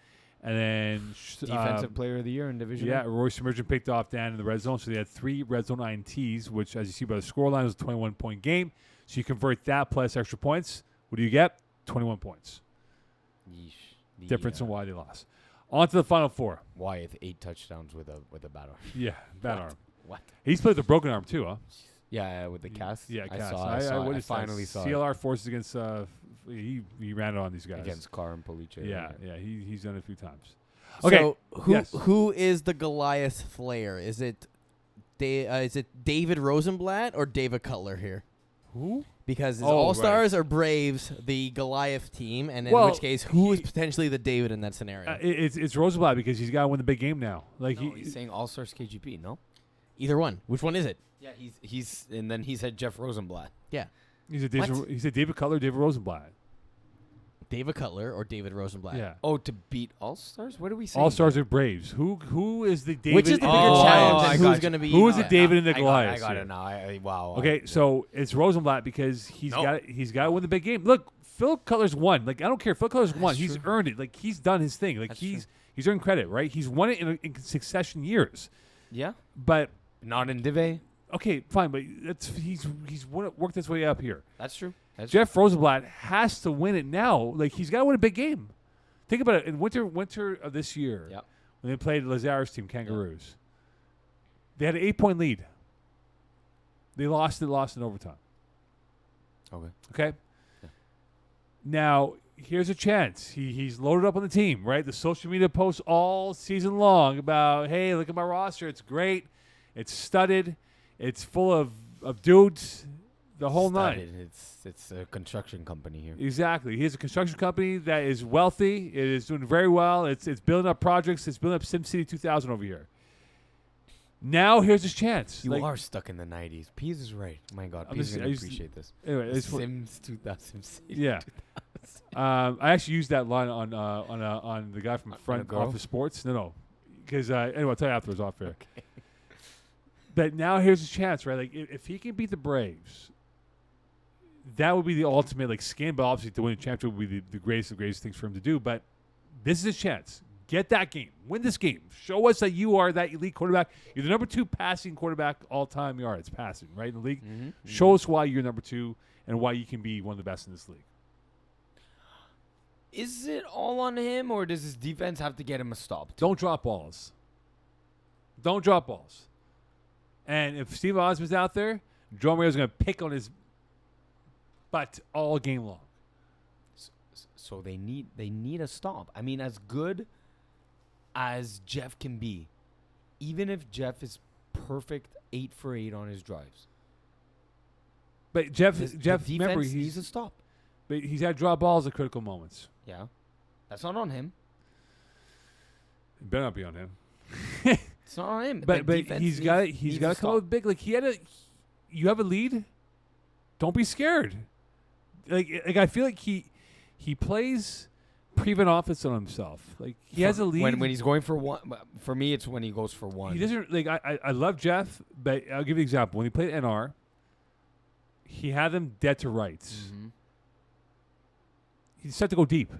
And then Defensive Player of the Year in Division. Yeah, Royce Emergent picked off Dan in the red zone. So they had 3 red zone INTs, which, as you see by the scoreline, was a 21-point game. So you convert that plus extra points. What do you get? 21 points. Yeesh. Difference in why they lost. On to the Final Four. Wyeth 8 touchdowns with a bad arm. Yeah, bad arm. What? He's played with a broken arm too, huh? Yeah, with the cast. Yeah, cast. I finally saw CLR forces against. He ran it on these guys against Carr and Police. Yeah. He's done it a few times. Okay, so who is the Goliath Slayer? Is it David Rosenblatt or David Cutler here? Who? Because All Stars or Braves, the Goliath team, and in which case, who is potentially the David in that scenario? It's Rosenblatt because he's got to win the big game now. He's saying All Stars KGP. No, either one. Which one is it? Yeah, he's and then he said Jeff Rosenblatt. Yeah, he said David Cutler, David Rosenblatt. David Cutler or David Rosenblatt? Yeah. Oh, to beat All Stars? What are we saying? All Stars or Braves? Who is the David? Which is the bigger challenge? And who's going to be? Who is the David in the Goliath? I got it now. Wow. Okay, so it's Rosenblatt because he's got to win the big game. Look, Phil Cutler's won. I don't care. Phil Cutler's won. He's earned it. He's done his thing. He's earned credit, right? He's won it in succession years. Yeah. But not in Div A. Okay, fine, but he's worked his way up here. That's true. Jeff Rosenblatt has to win it now. He's got to win a big game. Think about it. In winter of this year, when they played Lazar's team, Kangaroos, they had an 8-point lead. They lost in overtime. Okay. Yeah. Now, here's a chance. He's loaded up on the team, right? The social media posts all season long about, hey, look at my roster. It's great. It's studded. It's full of dudes. The whole nine. It's a construction company here. Exactly. He has a construction company that is wealthy. It is doing very well. It's building up projects. It's building up SimCity 2000 over here. Now here's his chance. You are stuck in the 90s. Pease is right. My God, Pease is going to appreciate this. Anyway, Sims 2000. Yeah. I actually used that line on the guy from Front Office Sports. No. Because, anyway, I'll tell you afterwards off air. Okay. But now here's his chance, right? Like if he can beat the Braves, that would be the ultimate like skin. But obviously, to win a championship would be the greatest things for him to do. But this is his chance. Get that game. Win this game. Show us that you are that elite quarterback. You're the number 2 passing quarterback all time yards passing, right, in the league. Show us why you're number 2 and why you can be one of the best in this league. Is it all on him, or does his defense have to get him a stop? Don't drop balls. Don't drop balls. And if Steve Osmond's out there, Joe Mario's going to pick on his butt all game long. So they need a stop. I mean, as good as Jeff can be, even if Jeff is perfect 8 for 8 on his drives. But Jeff, the remember, needs a stop. But he's had drop balls at critical moments. Yeah, that's not on him. It better not be on him. It's not on him. But he's got to come up big. Like you have a lead. Don't be scared. Like I feel like he plays prevent offense on himself. Like he has a lead when he's going for one. For me, it's when he goes for one. He doesn't like. I love Jeff, but I'll give you an example. When he played NR, he had them dead to rights. Mm-hmm. He decided to go deep,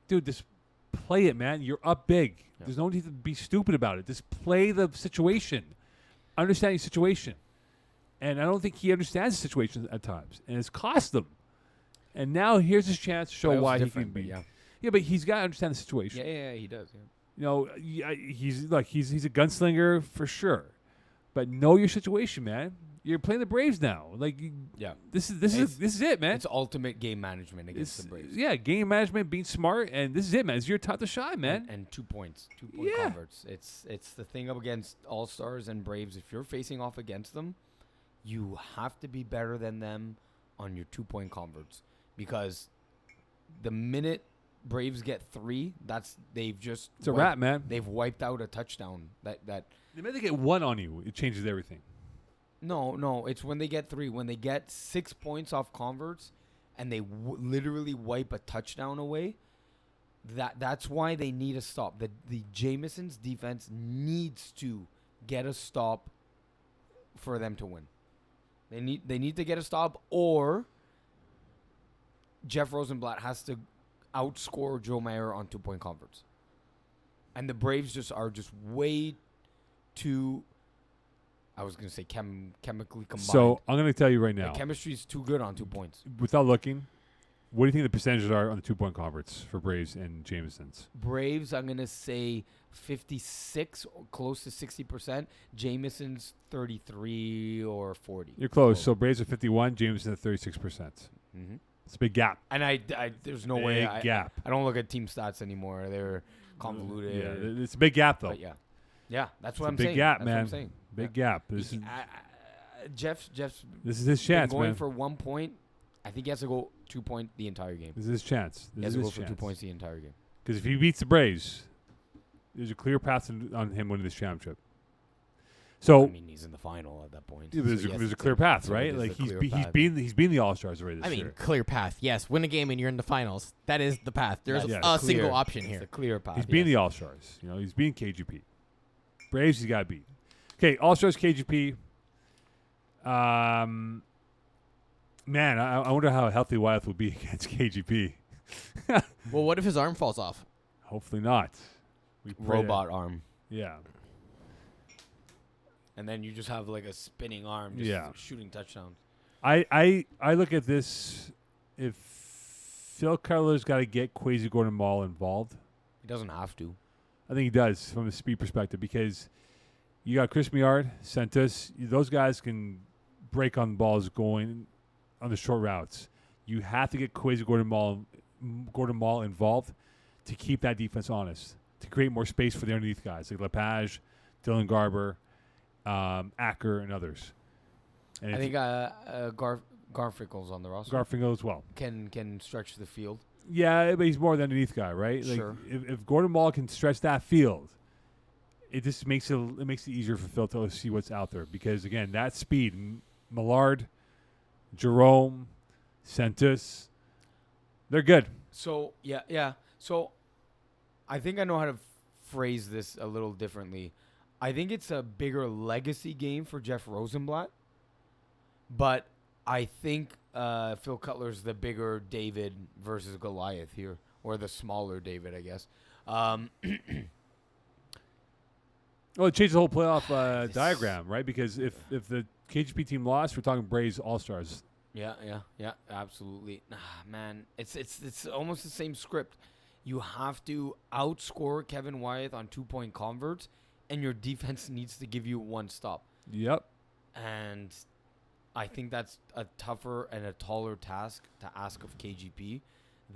dude. Just play it, man. You're up big. Yeah. There's no need to be stupid about it. Just play the situation, understand your situation. And I don't think he understands the situation at times, and it's cost them. And now here's his chance to show why he can be. Yeah, but he's got to understand the situation. Yeah, he does. Yeah. You know, he's a gunslinger for sure, but know your situation, man. You're playing the Braves now. Like, this is it, man. It's ultimate game management against the Braves. Yeah, game management, being smart, and this is it, man. It's your time to shine, man. And 2 points, 2-point converts. It's the thing up against All Stars and Braves. If you're facing off against them, you have to be better than them on your 2-point converts, because the minute Braves get 3, it's a wrap, man. They've wiped out a touchdown. That the minute they get 1 on you, it changes everything. No, it's when they get 3. When they get 6 points off converts, and they literally wipe a touchdown away. That's why they need a stop. The Jameson's defense needs to get a stop for them to win. They need to get a stop, or Jeff Rosenblatt has to outscore Joe Mayer on 2-point converts. And the Braves are way too, I was going to say chemically combined. So I'm going to tell you right now. The chemistry is too good on 2 points. Without looking, what do you think the percentages are on the 2-point converts for Braves and Jameson's? Braves, I'm going to say 56, close to 60%. Jameson's 33 or 40. You're close. So Braves are 51, Jameson at 36%. Mm-hmm. It's a big gap. And there's no way gap. I don't look at team stats anymore. They're convoluted. Yeah, it's a big gap though. But yeah, that's what it's I'm a big saying. gap, that's man. What I'm saying. Big gap. Jeff's this is his chance, going man. for 1 point. I think he has to go 2 point the entire game. This is his chance. He has to go for 2 points the entire game. Because if he beats the Braves, there's a clear path on him winning this championship. So I mean, he's in the final at that point. Yeah, there's a clear path, right? Like he's been the All-Stars already this year. I mean, clear path. Yes, win a game and you're in the finals. That is the path. There's a single option here. It's a clear path. He's being the All-Stars. You know, he's being KGP. Braves, he's got to beat. Okay, All-Stars, KGP. Man, I wonder how healthy Wyeth will be against KGP. Well, what if his arm falls off? Hopefully not. Robot arm. Yeah. And then you just have like a spinning arm just shooting touchdowns. I look at this, if Phil Cutler's got to get Kwesi Gordon-Mall involved. He doesn't have to. I think he does from a speed perspective, because you got Chris Miard, Sentus. Those guys can break on balls going on the short routes. You have to get Kwesi Gordon-Mall involved to keep that defense honest, to create more space for the underneath guys like Lepage, Dylan Garber, Acker, and others. And I think Garfinkel's on the roster. Garfinkel as well. Can stretch the field. Yeah, but he's more the underneath guy, right? Like Sure. If Gordon Mall can stretch that field, it just makes it easier for Phil to see what's out there. Because again, that speed, Millard, Jerome, Sentus, they're good. So yeah. So I think I know how to phrase this a little differently. I think it's a bigger legacy game for Jeff Rosenblatt, but I think Phil Cutler's the bigger David versus Goliath here, or the smaller David, I guess. Well, it changed the whole playoff diagram, right? Because if the KGP team lost, we're talking Braves All-Stars. Yeah, absolutely. Man, it's almost the same script. You have to outscore Kevin Wyeth on 2-point converts, and your defense needs to give you one stop. Yep. And I think that's a tougher and a taller task to ask of KGP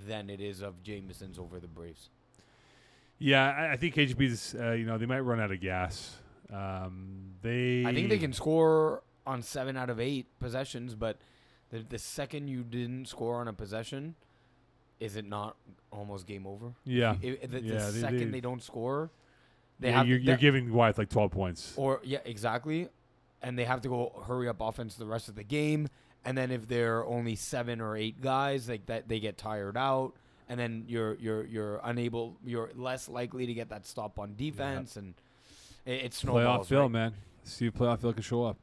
than it is of Jameson's over the Braves. Yeah, I think KGP's, they might run out of gas. I think they can score on 7 out of 8 possessions, but the second you didn't score on a possession, is it not almost game over? Yeah. The second they don't score, you're giving Wyeth like 12 points. Or exactly. And they have to go hurry up offense the rest of the game. And then if there are only 7 or 8 guys, like that, they get tired out. And then you're unable. You're less likely to get that stop on defense, and it snowballs. Playoff Phil, right? man. See if playoff Phil can show up.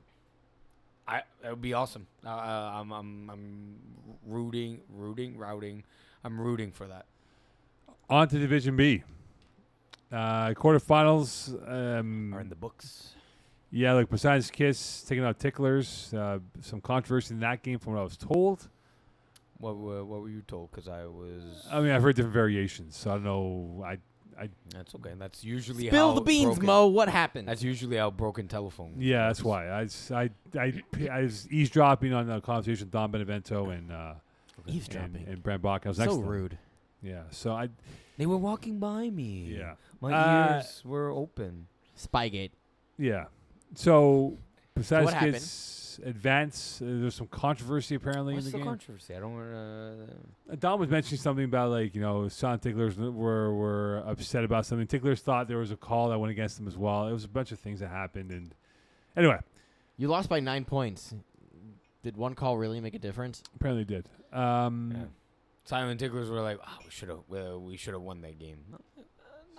It would be awesome. I'm rooting. I'm rooting for that. On to Division B. Quarterfinals Are in the books. Yeah, like Poseidon's Kiss taking out Ticklers. Some controversy in that game from what I was told. What were you told? Because I've heard different variations, so I don't know. That's okay. That's usually Spill the beans, Mo. What happened? That's usually how broken telephone. Yeah, that's why. I was eavesdropping on the conversation with Don Benevento Eavesdropping. and Brent Bach. I was next So to them. rude. Yeah, so They were walking by me. Yeah. My ears were open. Spygate. Yeah. So Poseidon's what happened? Kids advance. There's some controversy apparently What's in the the game. controversy? I don't want Don was mentioning something about Son Ticklers were upset about something. Ticklers thought there was a call that went against them as well. It was a bunch of things that happened, and anyway, You lost by 9 points. Did one call really make a difference? apparently it did. Simon Ticklers were like, we should have won that game.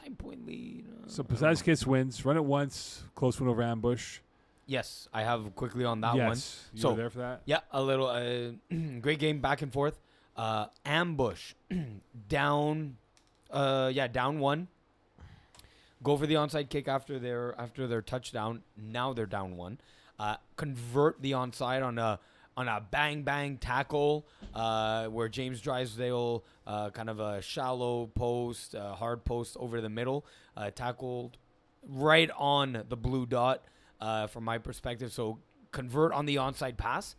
9-point lead. So Poseidon's Kids wins. Run it once. Close one over Ambush. Yes, I have quickly on that one. Yes, you were there for that. Yeah, a little great game back and forth. Ambush down, down 1. Go for the onside kick after their touchdown. Now they're down 1. Convert the onside on a bang tackle where James Drysdale kind of a shallow post, hard post over the middle, tackled right on the blue dot. From my perspective, so convert on the onside pass,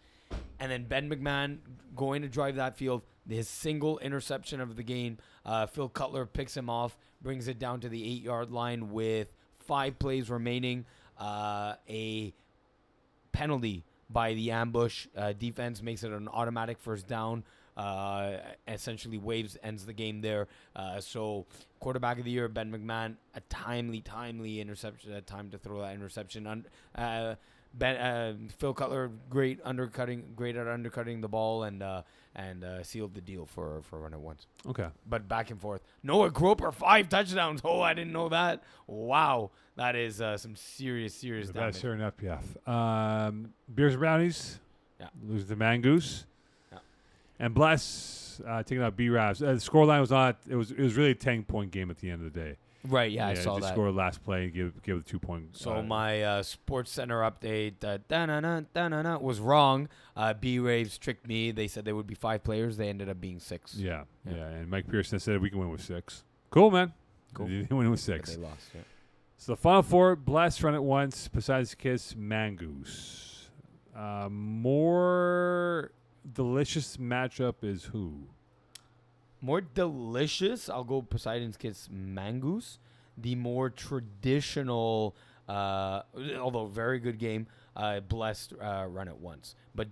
and then Ben McMahon going to drive that field. His single interception of the game, Phil Cutler picks him off, brings it down to the 8-yard line with 5 plays remaining. A penalty by the Ambush defense makes it an automatic first down. Essentially ends the game there. So quarterback of the year, Ben McMahon, a timely interception, time to throw that interception. Phil Cutler, great at undercutting the ball and sealed the deal for run it once. Okay. But back and forth. Noah Groper, 5 touchdowns. Oh, I didn't know that. Wow. That is some serious damage. That's here in FPF. Beers and Brownies. Yeah. Lose to Mangoose. And Bless taking out B-Ravs. The scoreline was not. It was really a 10-point game at the end of the day. Right. Yeah, I saw just that. Score last play and give the 2 point. So my Sports Center update was wrong. B-Raves tricked me. They said there would be 5 players. They ended up being 6. Yeah. And Mike Pearson said we can win with 6. Cool, man. Cool. They didn't win with 6. But they lost. Yeah. So the final 4: Bless, Run It Once, Poseidon's Kiss, Mangoose. More delicious matchup is who? More delicious, I'll go Poseidon's Kiss Mangoose. The more traditional, although very good game, Blessed Run It Once. But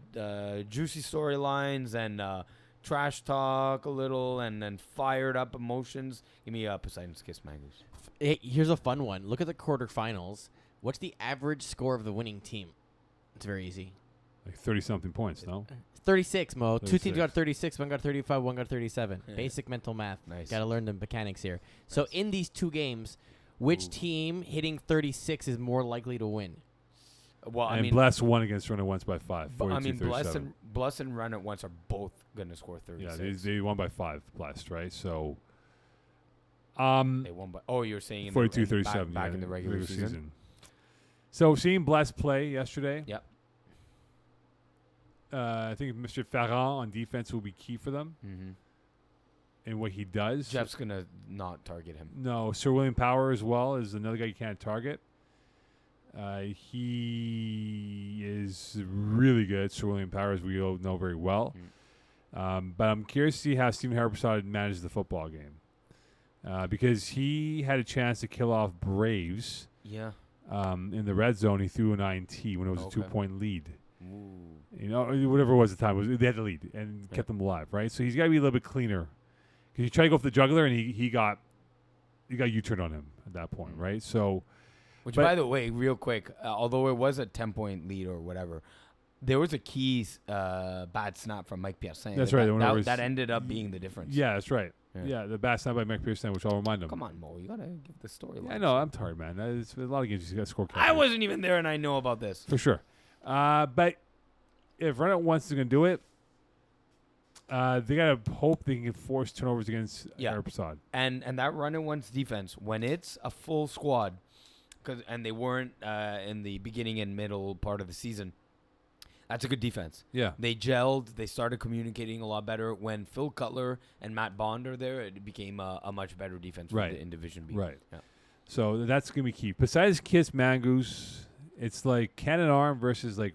juicy storylines and trash talk a little and then fired up emotions. Give me Poseidon's Kiss Mangoose. Hey, here's a fun one. Look at the quarterfinals. What's the average score of the winning team? It's very easy. Like 30-something points, no? 36, Mo. 2 teams 36. got 36, one got 35, one got 37. Yeah. Basic mental math. Nice. Got to learn the mechanics here. So in these 2 games, Which team hitting 36 is more likely to win? Well, And Bless won against Run It Once by 5. I mean, 42-37. Bless and Run It Once are both going to score 36. Yeah, they won by 5, Blessed, right? So, They won by. Oh, you're saying in 42-37 back in the regular season. So, seeing Bless play yesterday. Yep. I think Mr. Ferrand on defense will be key for them in what he does. Jeff's going to not target him. No, Sir William Power as well is another guy you can't target. He is really good, Sir William Power, as we all know very well. But I'm curious to see how Stephen Harpersad manages the football game. Because he had a chance to kill off Braves in the red zone. He threw an INT when it was a 2-point lead. Ooh. You know, whatever it was at the time, they had the lead and kept them alive, right? So he's got to be a little bit cleaner. Because he tried to go for the juggler, and he got U-turned on him at that point, right? So, which, by the way, real quick, although it was a 10-point lead or whatever, there was a key bad snap from Mike Piercin. That's right. That ended up being the difference. Yeah, that's right. Yeah, the bad snap by Mike Piercin, which I'll remind him. Come on, Mo. You got to give the storyline. I know. I'm tired, man. It's a lot of games you got to score. I wasn't even there, and I know about this. For sure. But if Run It Once is going to do it, they got to hope they can force turnovers against Harpersad. And that Run It Once defense, when it's a full squad, and they weren't in the beginning and middle part of the season, that's a good defense. Yeah. They gelled. They started communicating a lot better. When Phil Cutler and Matt Bond are there, it became a much better defense in Division B. Right. Yeah. So that's going to be key. Besides Kiss Mangoose, it's like Cannon Arm versus like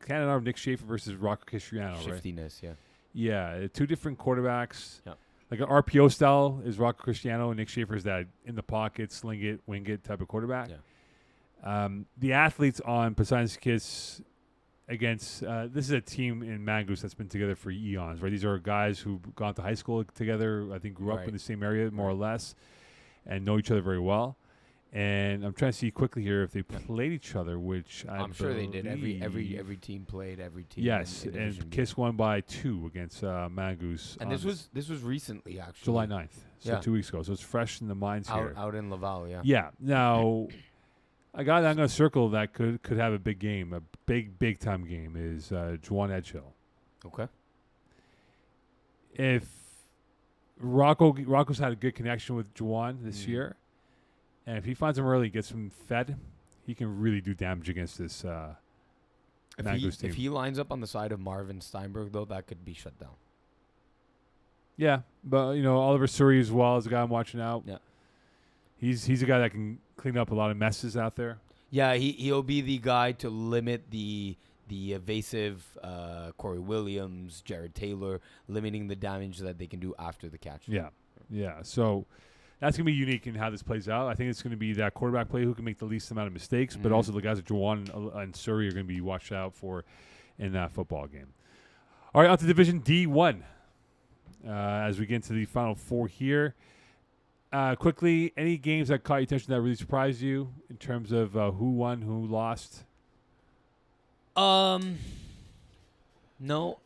Cannon Arm Nick Schaefer versus Rocco Cristiano, right? Shiftiness, yeah. Yeah, two different quarterbacks. Yeah. Like an RPO style is Rocco Cristiano, and Nick Schaefer is that in the pocket, sling it, wing it type of quarterback. Yeah. The athletes on Poseidon's Kiss against this is a team in Mangoose that's been together for eons, right? These are guys who've gone to high school together. I think grew up in the same area more or less, and know each other very well. And I'm trying to see quickly here if they played each other, which I'm sure they did. Every team played every team. Yes, in and Kiss won by 2 against Mangoose. And this was recently, actually. July 9th, so 2 weeks ago. So it's fresh in the minds here. Out in Laval, yeah. Yeah. Now, a guy that I'm going to circle that could have a big game, a big time game, is Juwan Edgehill. Okay. If Rocco's had a good connection with Juwan this year, and if he finds him early, gets him fed, he can really do damage against this Mangoose team. If he lines up on the side of Marvin Steinberg, though, that could be shut down. Yeah, but Oliver Surrey as well is a guy I'm watching out. Yeah, he's a guy that can clean up a lot of messes out there. Yeah, he'll be the guy to limit the evasive Corey Williams, Jared Taylor, limiting the damage that they can do after the catch. Yeah. So that's going to be unique in how this plays out. I think it's going to be that quarterback play who can make the least amount of mistakes, but also the guys like Juwan and Surrey are going to be watched out for in that football game. All right, on to Division D1. As we get into the Final Four here. Quickly, any games that caught your attention that really surprised you in terms of who won, who lost? No.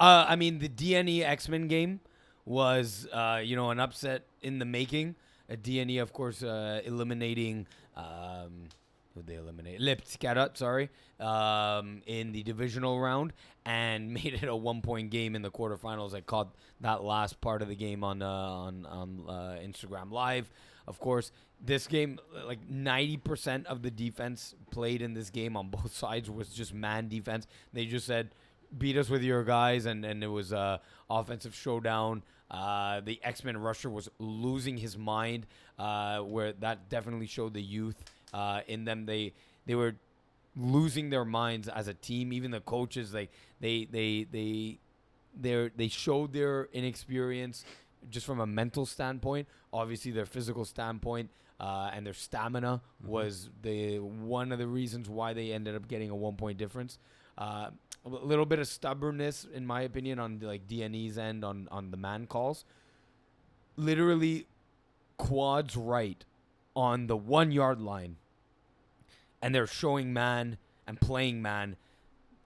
I mean, the DNE X-Men game was, an upset in the making. DNE, of course, eliminating who they eliminate? Lipskarat, sorry, in the divisional round, and made it a 1-point game in the quarterfinals. I caught that last part of the game on Instagram Live. Of course, this game, like 90% of the defense played in this game on both sides was just man defense. They just said, beat us with your guys, and it was a offensive showdown. The X-Men rusher was losing his mind, where that definitely showed the youth in them. They were losing their minds as a team. Even the coaches, they showed their inexperience just from a mental standpoint. Obviously, their physical standpoint and their stamina was one of the reasons why they ended up getting a 1-point difference. A little bit of stubbornness, in my opinion, on like DNE's end on the man calls. Literally, quads right on the 1-yard line, and they're showing man and playing man.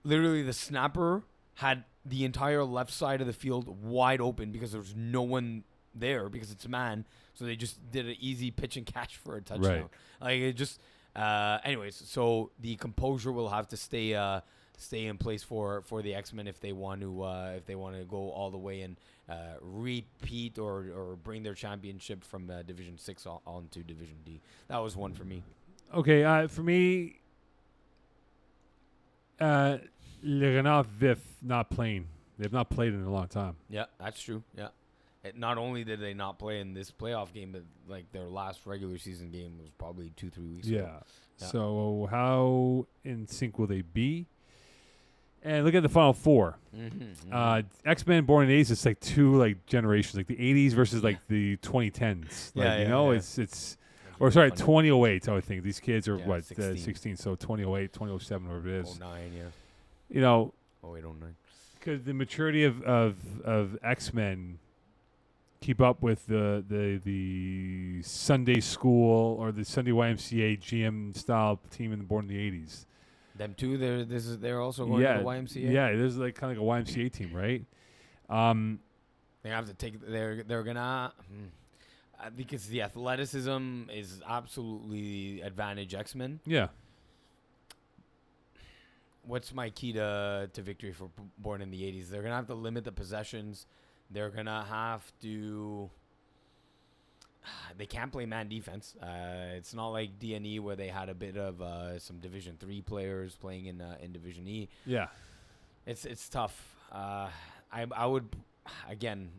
Literally, the snapper had the entire left side of the field wide open because there was no one there because it's man. So they just did an easy pitch and catch for a touchdown. Like it just. Anyways, so the composure will have to stay in place for the X-Men if they want to go all the way and repeat or bring their championship from Division 6 on to Division D. That was one for me. Okay, for me, Le Renard Vif not playing. They've not played in a long time. Yeah, that's true. Yeah. Not only did they not play in this playoff game, but like their last regular season game was probably 2-3 weeks ago. Yeah. So how in sync will they be? And look at the Final Four. X-Men Born in the 80s, it's like two like generations, like the 80s versus like the 2010s. Like, it's or sorry, 2008. I would think these kids are 16. So 2008, 2007, whatever it is. 09, yeah. You know, 08, 09. Because the maturity of X-Men keep up with the Sunday school or the Sunday YMCA GM style team Born in the 80s. Them too. They're also going to the YMCA. Yeah, there's like kind of like a YMCA team, right? They have to take. They're gonna because the athleticism is absolutely advantage X-Men. Yeah. What's my key to victory for Born in the 80s? They're gonna have to limit the possessions. They're gonna have to. They can't play man defense. It's not like DNE where they had a bit of some Division 3 players playing in Division E. Yeah, it's tough. I would again.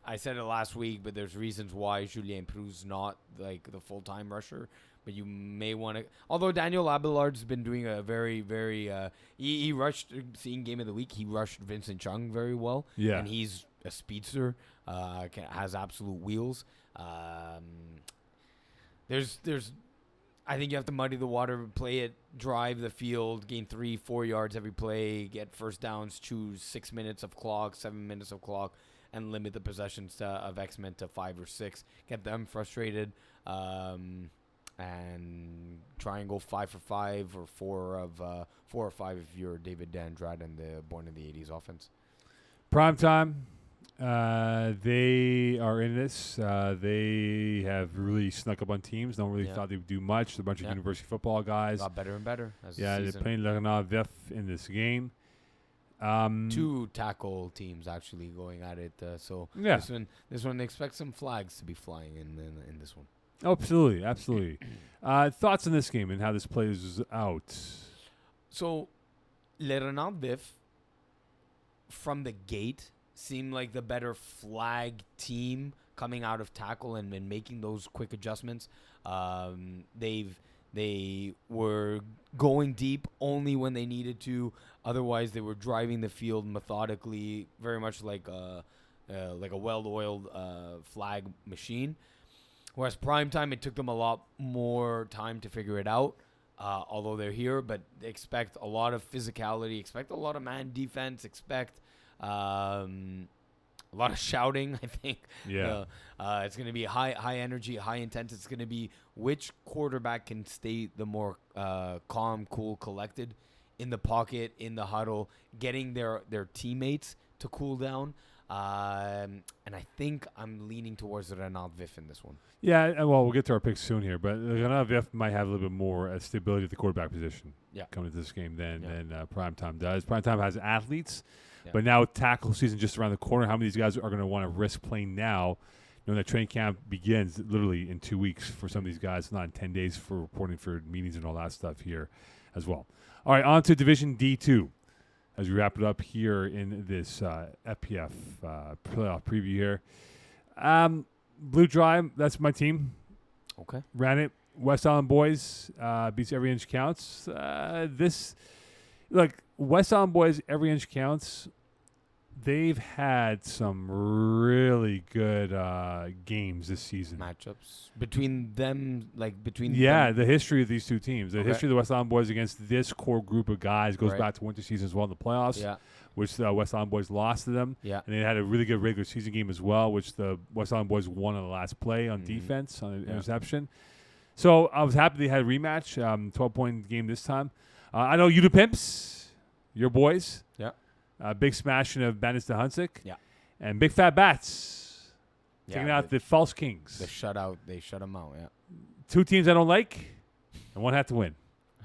I said it last week, but there's reasons why Julien Prou's not like the full-time rusher. But you may want to. Although Daniel Abelard's been doing a very, very. He rushed, seeing Game of the Week, he rushed Vincent Chung very well. Yeah. And he's a speedster, has absolute wheels. There's. I think you have to muddy the water, play it, drive the field, gain 3-4 yards every play, get first downs, choose 6 minutes of clock, 7 minutes of clock, and limit the possessions of X-Men to 5 or 6. Get them frustrated. And try and go 5 for 5 or 4 or 5 if you're David Dandrat and the Born in the 80s offense. Primetime. They are in this. They have really snuck up on teams. No one really thought they would do much. They're a bunch of university football guys. Got better and better. They're playing Le Renard Vif in this game. 2 tackle teams actually going at it. This one expect some flags to be flying in this one. Oh, absolutely. Thoughts on this game and how this plays out? So, Le Renard Vif, from the gate, seemed like the better flag team coming out of tackle and making those quick adjustments. They were going deep only when they needed to. Otherwise, they were driving the field methodically, very much like a well-oiled flag machine. Whereas Primetime, it took them a lot more time to figure it out, although they're here. But expect a lot of physicality, expect a lot of man defense, expect a lot of shouting, I think. Yeah. It's going to be high energy, high intent. It's going to be which quarterback can stay the more calm, cool, collected in the pocket, in the huddle, getting their teammates to cool down. And I think I'm leaning towards Renard Vif in this one. Yeah, well, we'll get to our picks soon here, but Renard Vif might have a little bit more stability at the quarterback position coming into this game than Primetime does. Primetime has athletes, but now with tackle season just around the corner, how many of these guys are going to want to risk playing now, knowing that training camp begins literally in 2 weeks for some of these guys, not in 10 days for reporting for meetings and all that stuff here as well. All right, on to Division D2. As we wrap it up here in this FPF playoff preview here. Blue Drive, that's my team. Okay. Ran it. West Island Boys beats Every Inch Counts. West Island Boys, Every Inch Counts, they've had some really good games this season. Matchups between them, the history of these two teams. The history of the West Island Boys against this core group of guys goes back to winter season as well in the playoffs, which the West Island Boys lost to them. Yeah. And they had a really good regular season game as well, which the West Island Boys won on the last play on defense, on an interception. So I was happy they had a rematch, 12-point game this time. I know you the Pimps, your boys. Yeah. Big smashing of Bandits to Hunsik. Yeah. And Big Fat Bats. taking out the False Kings. The shutout. They shut them out. Yeah. 2 teams I don't like, and one had to win.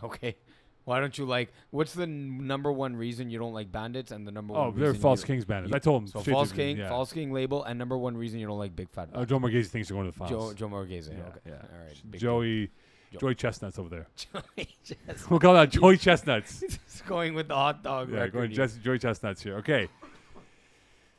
Okay. Why don't you like? What's the number one reason you don't like Bandits and the number one? Oh, they're reason False you, Kings Bandits. you- I told him. So straight False to- King, yeah. False King label, and number one reason you don't like Big Fat. Bats. Joe Marghese thinks they're going to the finals. Joe Marghese. Yeah, Okay. yeah. All right. Big Joey Chestnuts over there. Joey just We'll call that Joey Chestnuts. going with the hot dog. Yeah, record going here. Joey Chestnuts here. Okay.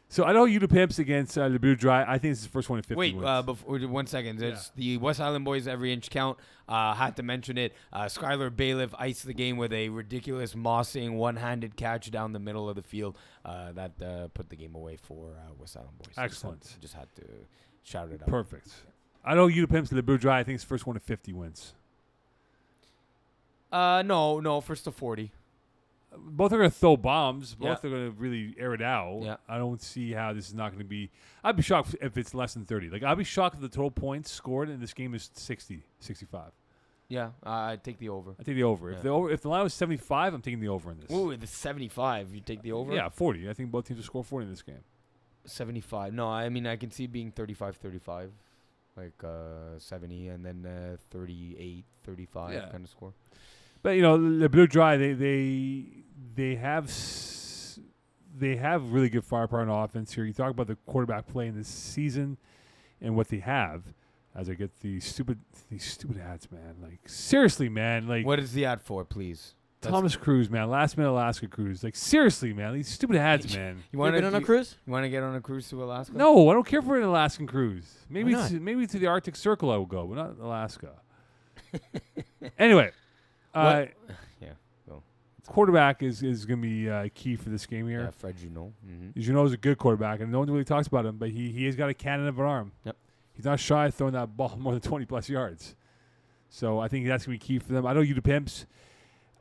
So I know you the Pimps against Le Bleu Dry. I think this is the first one in 50 Wait, wins. before 1 second. There's the West Island boys every inch count. Had to mention it. Skylar Bailiff iced the game with a ridiculous mossing one-handed catch down the middle of the field. That put the game away for West Island boys. Excellent. Just had to shout it out. Perfect. I know you the Pimps Le Bleu Dry. I think it's the first one in 50 wins. No, first to 40. Both are going to throw bombs. Yeah. Both are going to really air it out. Yeah. I don't see how this is not going to be. I'd be shocked if it's less than 30. Like, I'd be shocked if the total points scored in this game is 60, 65. Yeah, I take the over. I take the over. Yeah. If the line was 75, I'm taking the over in this. Ooh, the 75. You take the over? Yeah, 40. I think both teams will score 40 in this game. 75. No, I mean, I can see it being 35-35. Like 70 and then 38-35 Yeah. kind of score. But you know, Le Bleu Dry, they have really good firepower on offense here. You talk about the quarterback play in this season and what they have. As I get these stupid ads, man. Like seriously, man. Like What is the ad for, please? Thomas Cruise, man. Last minute Alaska cruise. Like seriously, man. These stupid ads, man. You You been on a cruise? You want to get on a cruise to Alaska? No, I don't care for an Alaskan cruise. Maybe not? maybe to the Arctic Circle I will go, but not Alaska. Anyway, What? Yeah. Go. quarterback is going to be key for this game here. Yeah, Fred Junot. Mm-hmm. Junot is a good quarterback, and no one really talks about him, but he has got a cannon of an arm. Yep. He's not shy of throwing that ball more than 20-plus yards. So I think that's going to be key for them. I know you the Pimps.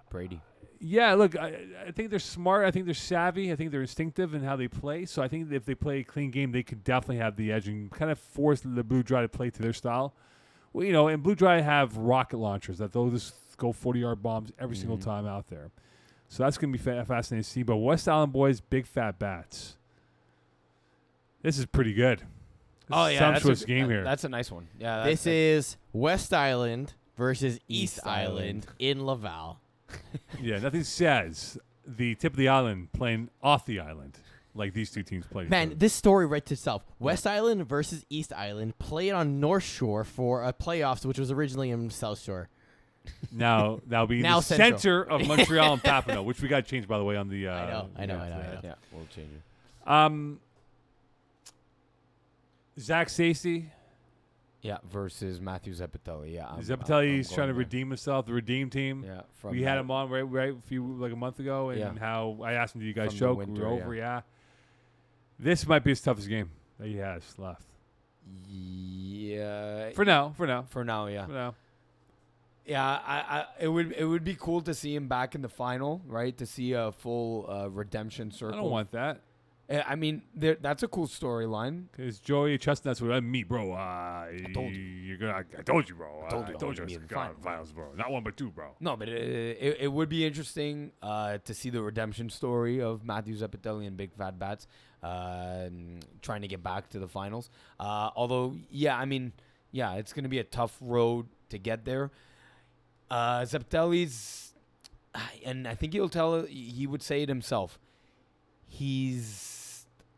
Brady. Yeah, look, I think they're smart. I think they're savvy. I think they're instinctive in how they play. So I think that if they play a clean game, they could definitely have the edge and kind of force the Blue Dry to play to their style. Well, you know, and Blue Dry have rocket launchers that they'll just go 40-yard bombs every single time out there. So that's going to be fascinating to see. But West Island boys, big fat bats. This is pretty good. This is a sumptuous game here. That's a nice one. Yeah. This is West Island versus East Island in Laval. Yeah, nothing says the tip of the island playing off the island like these two teams play. Man, this story writes itself. West Island versus East Island played on North Shore for a playoffs, which was originally in South Shore. Now that'll be Now the Central. center of Montreal and Papineau, which we got to change, by the way, on the. I know. Yeah, we'll change it. Zach Stacey. Yeah, versus Matthew Zeppetelli. Yeah. Zeppetelli's I'm trying to going redeem himself, the redeem team. there. Yeah. We had him on right a month ago, and Yeah. how I asked him, "Do you guys From the choke?" winter, We were over, yeah. yeah. This might be his toughest game that he has left. Yeah. For now. For now, yeah. For now. Yeah, it would be cool to see him back in the final, right? To see a full redemption circle. I don't want that. I mean, that's a cool storyline. Because Joey Chestnuts would me, bro. I told you. You're gonna. I told you, bro. told you I told you. I would be in the God, finals, bro. Not one, but two, bro. No, but it would be interesting to see the redemption story of Matthew Zeppetelli and Big Fat Bats trying to get back to the finals. Although, yeah, I mean, yeah, it's going to be a tough road to get there. Zeppetelli's, and I think he would say it himself. He's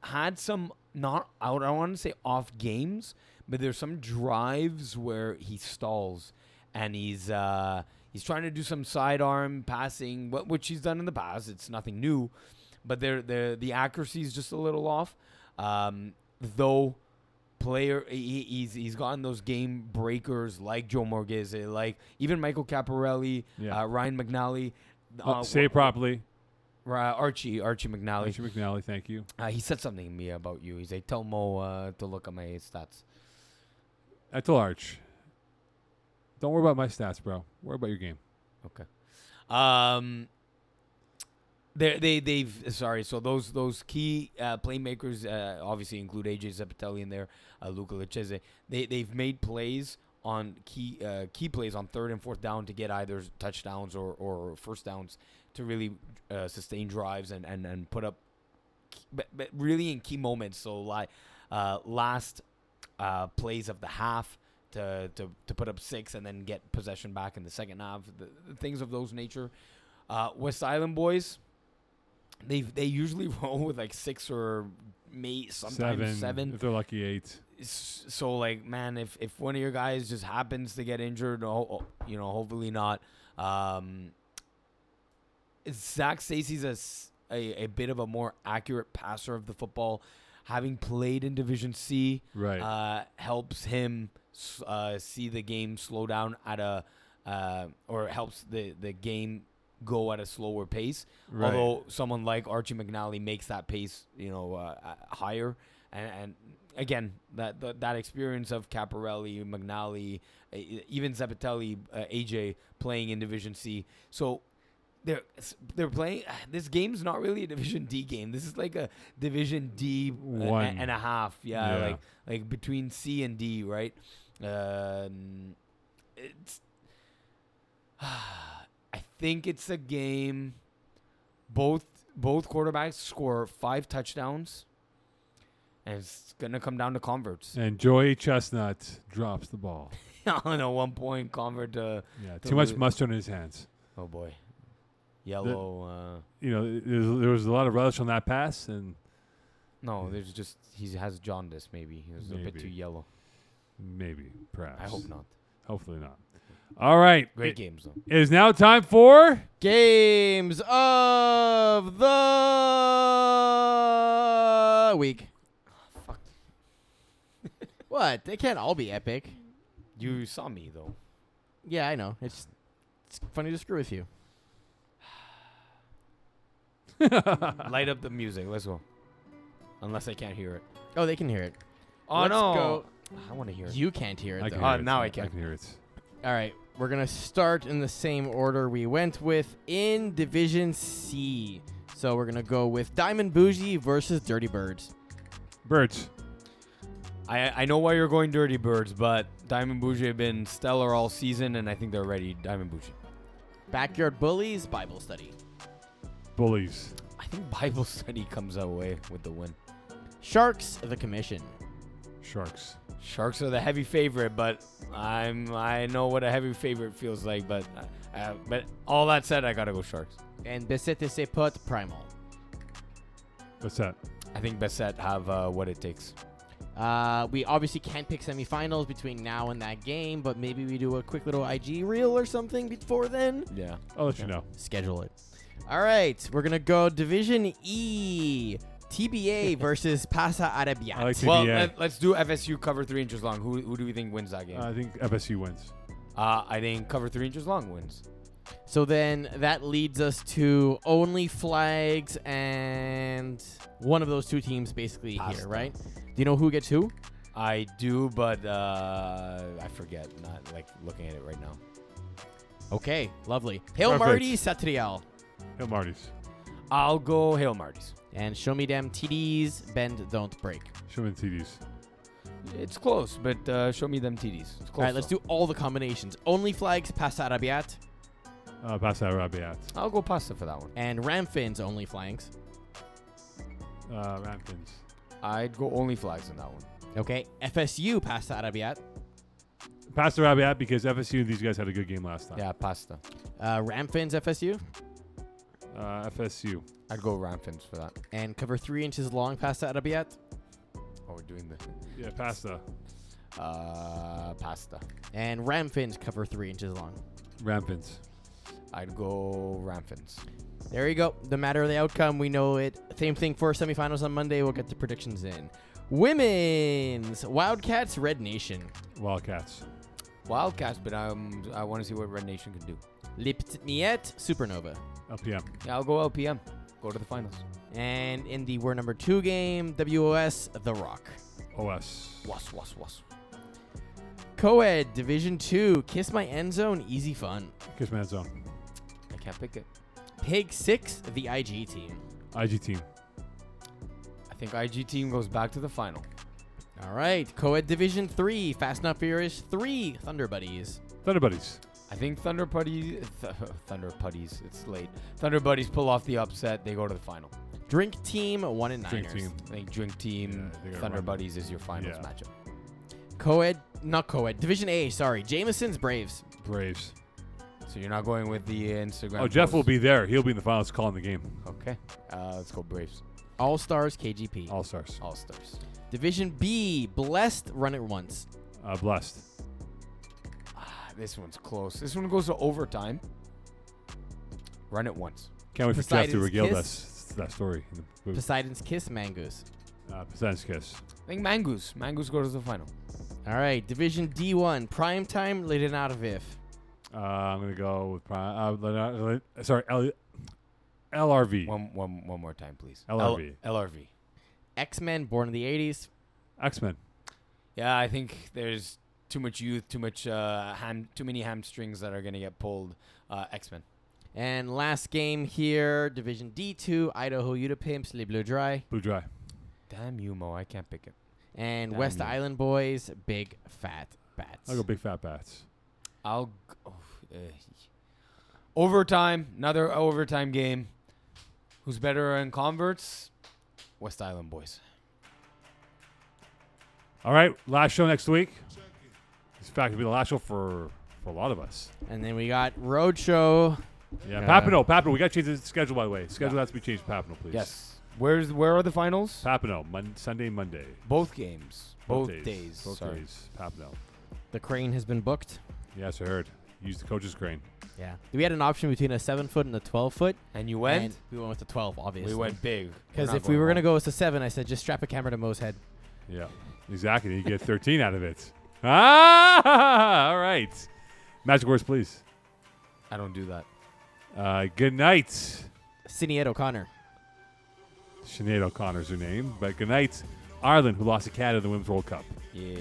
had some I don't want to say off games, but there's some drives where he stalls, and he's trying to do some sidearm passing, which he's done in the past. It's nothing new, but the accuracy is just a little off. Though he's gotten those game breakers like Joe Marghese, like even Michael Caparelli, Ryan McNally. Say it properly. Archie McNally. Archie McNally, thank you. He said something to me about you. He's like, tell Mo to look at my stats. I told Arch. Don't worry about my stats, bro. Worry about your game. Okay. So those key playmakers obviously include AJ Zeppetelli in there, Luca Lecchese. They've made plays on key plays on 3rd and 4th down to get either touchdowns or first downs to really sustain drives and put up, but really in key moments. So like last plays of the half to put up 6 and then get possession back in the second half. The things of those nature. West Island boys, they usually roll with like 6 or sometimes 7. If they're lucky, 8. So like, man, if one of your guys just happens to get injured, hopefully not. Zach Stacey's a bit of a more accurate passer of the football. Having played in Division C, helps him see the game slow down or helps the game go at a slower pace. Right. Although someone like Archie McNally makes that pace, higher. And again, that experience of Caparelli, McNally, even Zapatelli, AJ playing in Division C. So they're playing. This game's not really a Division D game. This is like a Division D and a half. Yeah. Like between C and D, right? It's. I think it's a game. Both quarterbacks score 5 touchdowns, and it's gonna come down to converts. And Joey Chestnut drops the ball. On a 1-point convert. Too much mustard in his hands. Oh boy, yellow. There was a lot of relish on that pass, and no, there's just he has jaundice. Maybe he was a bit too yellow. Maybe, perhaps. I hope not. Hopefully not. All right. Great games, though. It is now time for Games of the Week. Oh, fuck. What? They can't all be epic. You saw me, though. Yeah, I know. It's funny to screw with you. Light up the music. Let's go. Unless I can't hear it. Oh, they can hear it. Oh, Let's no. go. I want to hear it. You can't hear it, though. Now I can. I can hear it. All right. We're going to start in the same order we went with in Division C. So we're going to go with Diamond Bougie versus Dirty Birds. Birds. I know why you're going Dirty Birds, but Diamond Bougie have been stellar all season, and I think they're ready. Diamond Bougie. Backyard Bullies, Bible Study. Bullies. I think Bible Study comes away with the win. Sharks, the Commission. Sharks. Sharks are the heavy favorite, but I know what a heavy favorite feels like. But all that said, I gotta go Sharks. And Besete Sepot, Primal. What's that? I think Besset have what it takes. We obviously can't pick semifinals between now and that game, but maybe we do a quick little IG reel or something before then. Yeah, I'll let you know. Schedule it. All right, we're gonna go Division E. TBA versus Pasa Arabiat. I like TBA. Well, let's do FSU cover 3 inches long. Who do we think wins that game? I think FSU wins. I think cover 3 inches long wins. So then that leads us to only flags and one of those two teams basically here, right? Do you know who gets who? I do, but I forget. Not like looking at it right now. Okay, lovely. Hail Perfect. Marty, Satrial. Hail Marty's. I'll go Hail Marty's. And show me them TDs, bend, don't break. Show me the TDs. It's close, but show me them TDs. It's close. All right, let's do all the combinations. Only flags, Pasa Arabiat. Pasa Arabiat. I'll go Pasta for that one. And Ramfins, only flanks. Rampins. I'd go only flags in that one. Okay, FSU, Pasa Arabiat. Pasa Arabiat because FSU and these guys had a good game last time. Yeah, Pasta. Ramfins, FSU. FSU. I'd go Ramfins for that. And cover 3 inches long, Pasa Arabiat. Oh, we're doing the... Yeah, Pasta. Pasta. And Ramfins, cover 3 inches long. Rampins. I'd go Ramfins. There you go. No matter the outcome, we know it. Same thing for semifinals on Monday. We'll get the predictions in. Women's Wildcats, Red Nation. Wildcats. Wildcats, but I want to see what Red Nation can do. Liptniet, Supernova. LPM. Yeah, I'll go LPM. Go to the finals. And in the War number 2 game, WOS, The Rock. OS. Was. Co-ed, Division 2, Kiss My End Zone, Easy Fun. Kiss Man Zone. I can't pick it. Pig 6, the IG team. IG team. I think IG team goes back to the final. All right, Co-ed Division 3, Fast Not Furious 3, Thunder Buddies. Thunder Buddies. I think Thunder Putties. It's late. Thunder Buddies pull off the upset. They go to the final. Drink Team, 1 and 9ers. Drink team. I think Drink Team, Yeah, they gotta Thunder run. Buddies is your finals Yeah. matchup. Not co-ed. Division A, sorry. Jameson's Braves. Braves. So you're not going with the Instagram. Oh, Jeff post? will be there. He'll be in the finals calling the game. Okay. Let's go Braves. All-Stars, KGP. All Stars. All Stars. Division B, Blessed, Run It Once. Blessed. This one's close. This one goes to overtime. Run it once. Can't wait for Jeff to Poseidon's regale Kiss. that story. In the booth. Poseidon's Kiss, Mangoose. Poseidon's Kiss. I think Mangoose. Mangoose goes to the final. All right, Division D1, Primetime, Leonardo Viv. I'm going to go with LRV. One more time, please. LRV. LRV. X-Men, Born in the 80s. X-Men. Yeah, I think there's too much youth, too many hamstrings that are gonna get pulled. X-Men. And last game here, Division D2, Idaho Ute Pimps, Les Bleu Dry. Blue Dry. Damn you, Mo. I can't pick it. And Damn West you. Island Boys, Big Fat Bats. I'll go Big Fat Bats. Overtime. Another overtime game. Who's better in converts? West Island Boys. All right, last show next week. This fact will be the last show for a lot of us. And then we got Roadshow. Yeah, Papineau. We got to change the schedule, by the way. Schedule has to be changed to Papineau, please. Yes. Where are the finals? Papineau, Sunday, Monday. Both games. Both days. days. Both Sorry. days. Papineau. The crane has been booked. Yes, I heard. Use the coach's crane. Yeah. We had an option between a 7-foot and a 12-foot. And you went? And we went with the 12, obviously. We went big. Because if we were going to go with the 7, I said just strap a camera to Mo's head. Yeah, exactly. You get 13 out of it. All right. Magic words, please. I don't do that. Good night. Sinead O'Connor. Sinead O'Connor's her name. But good night, Ireland, who lost to Canada in the Women's World Cup. Yay.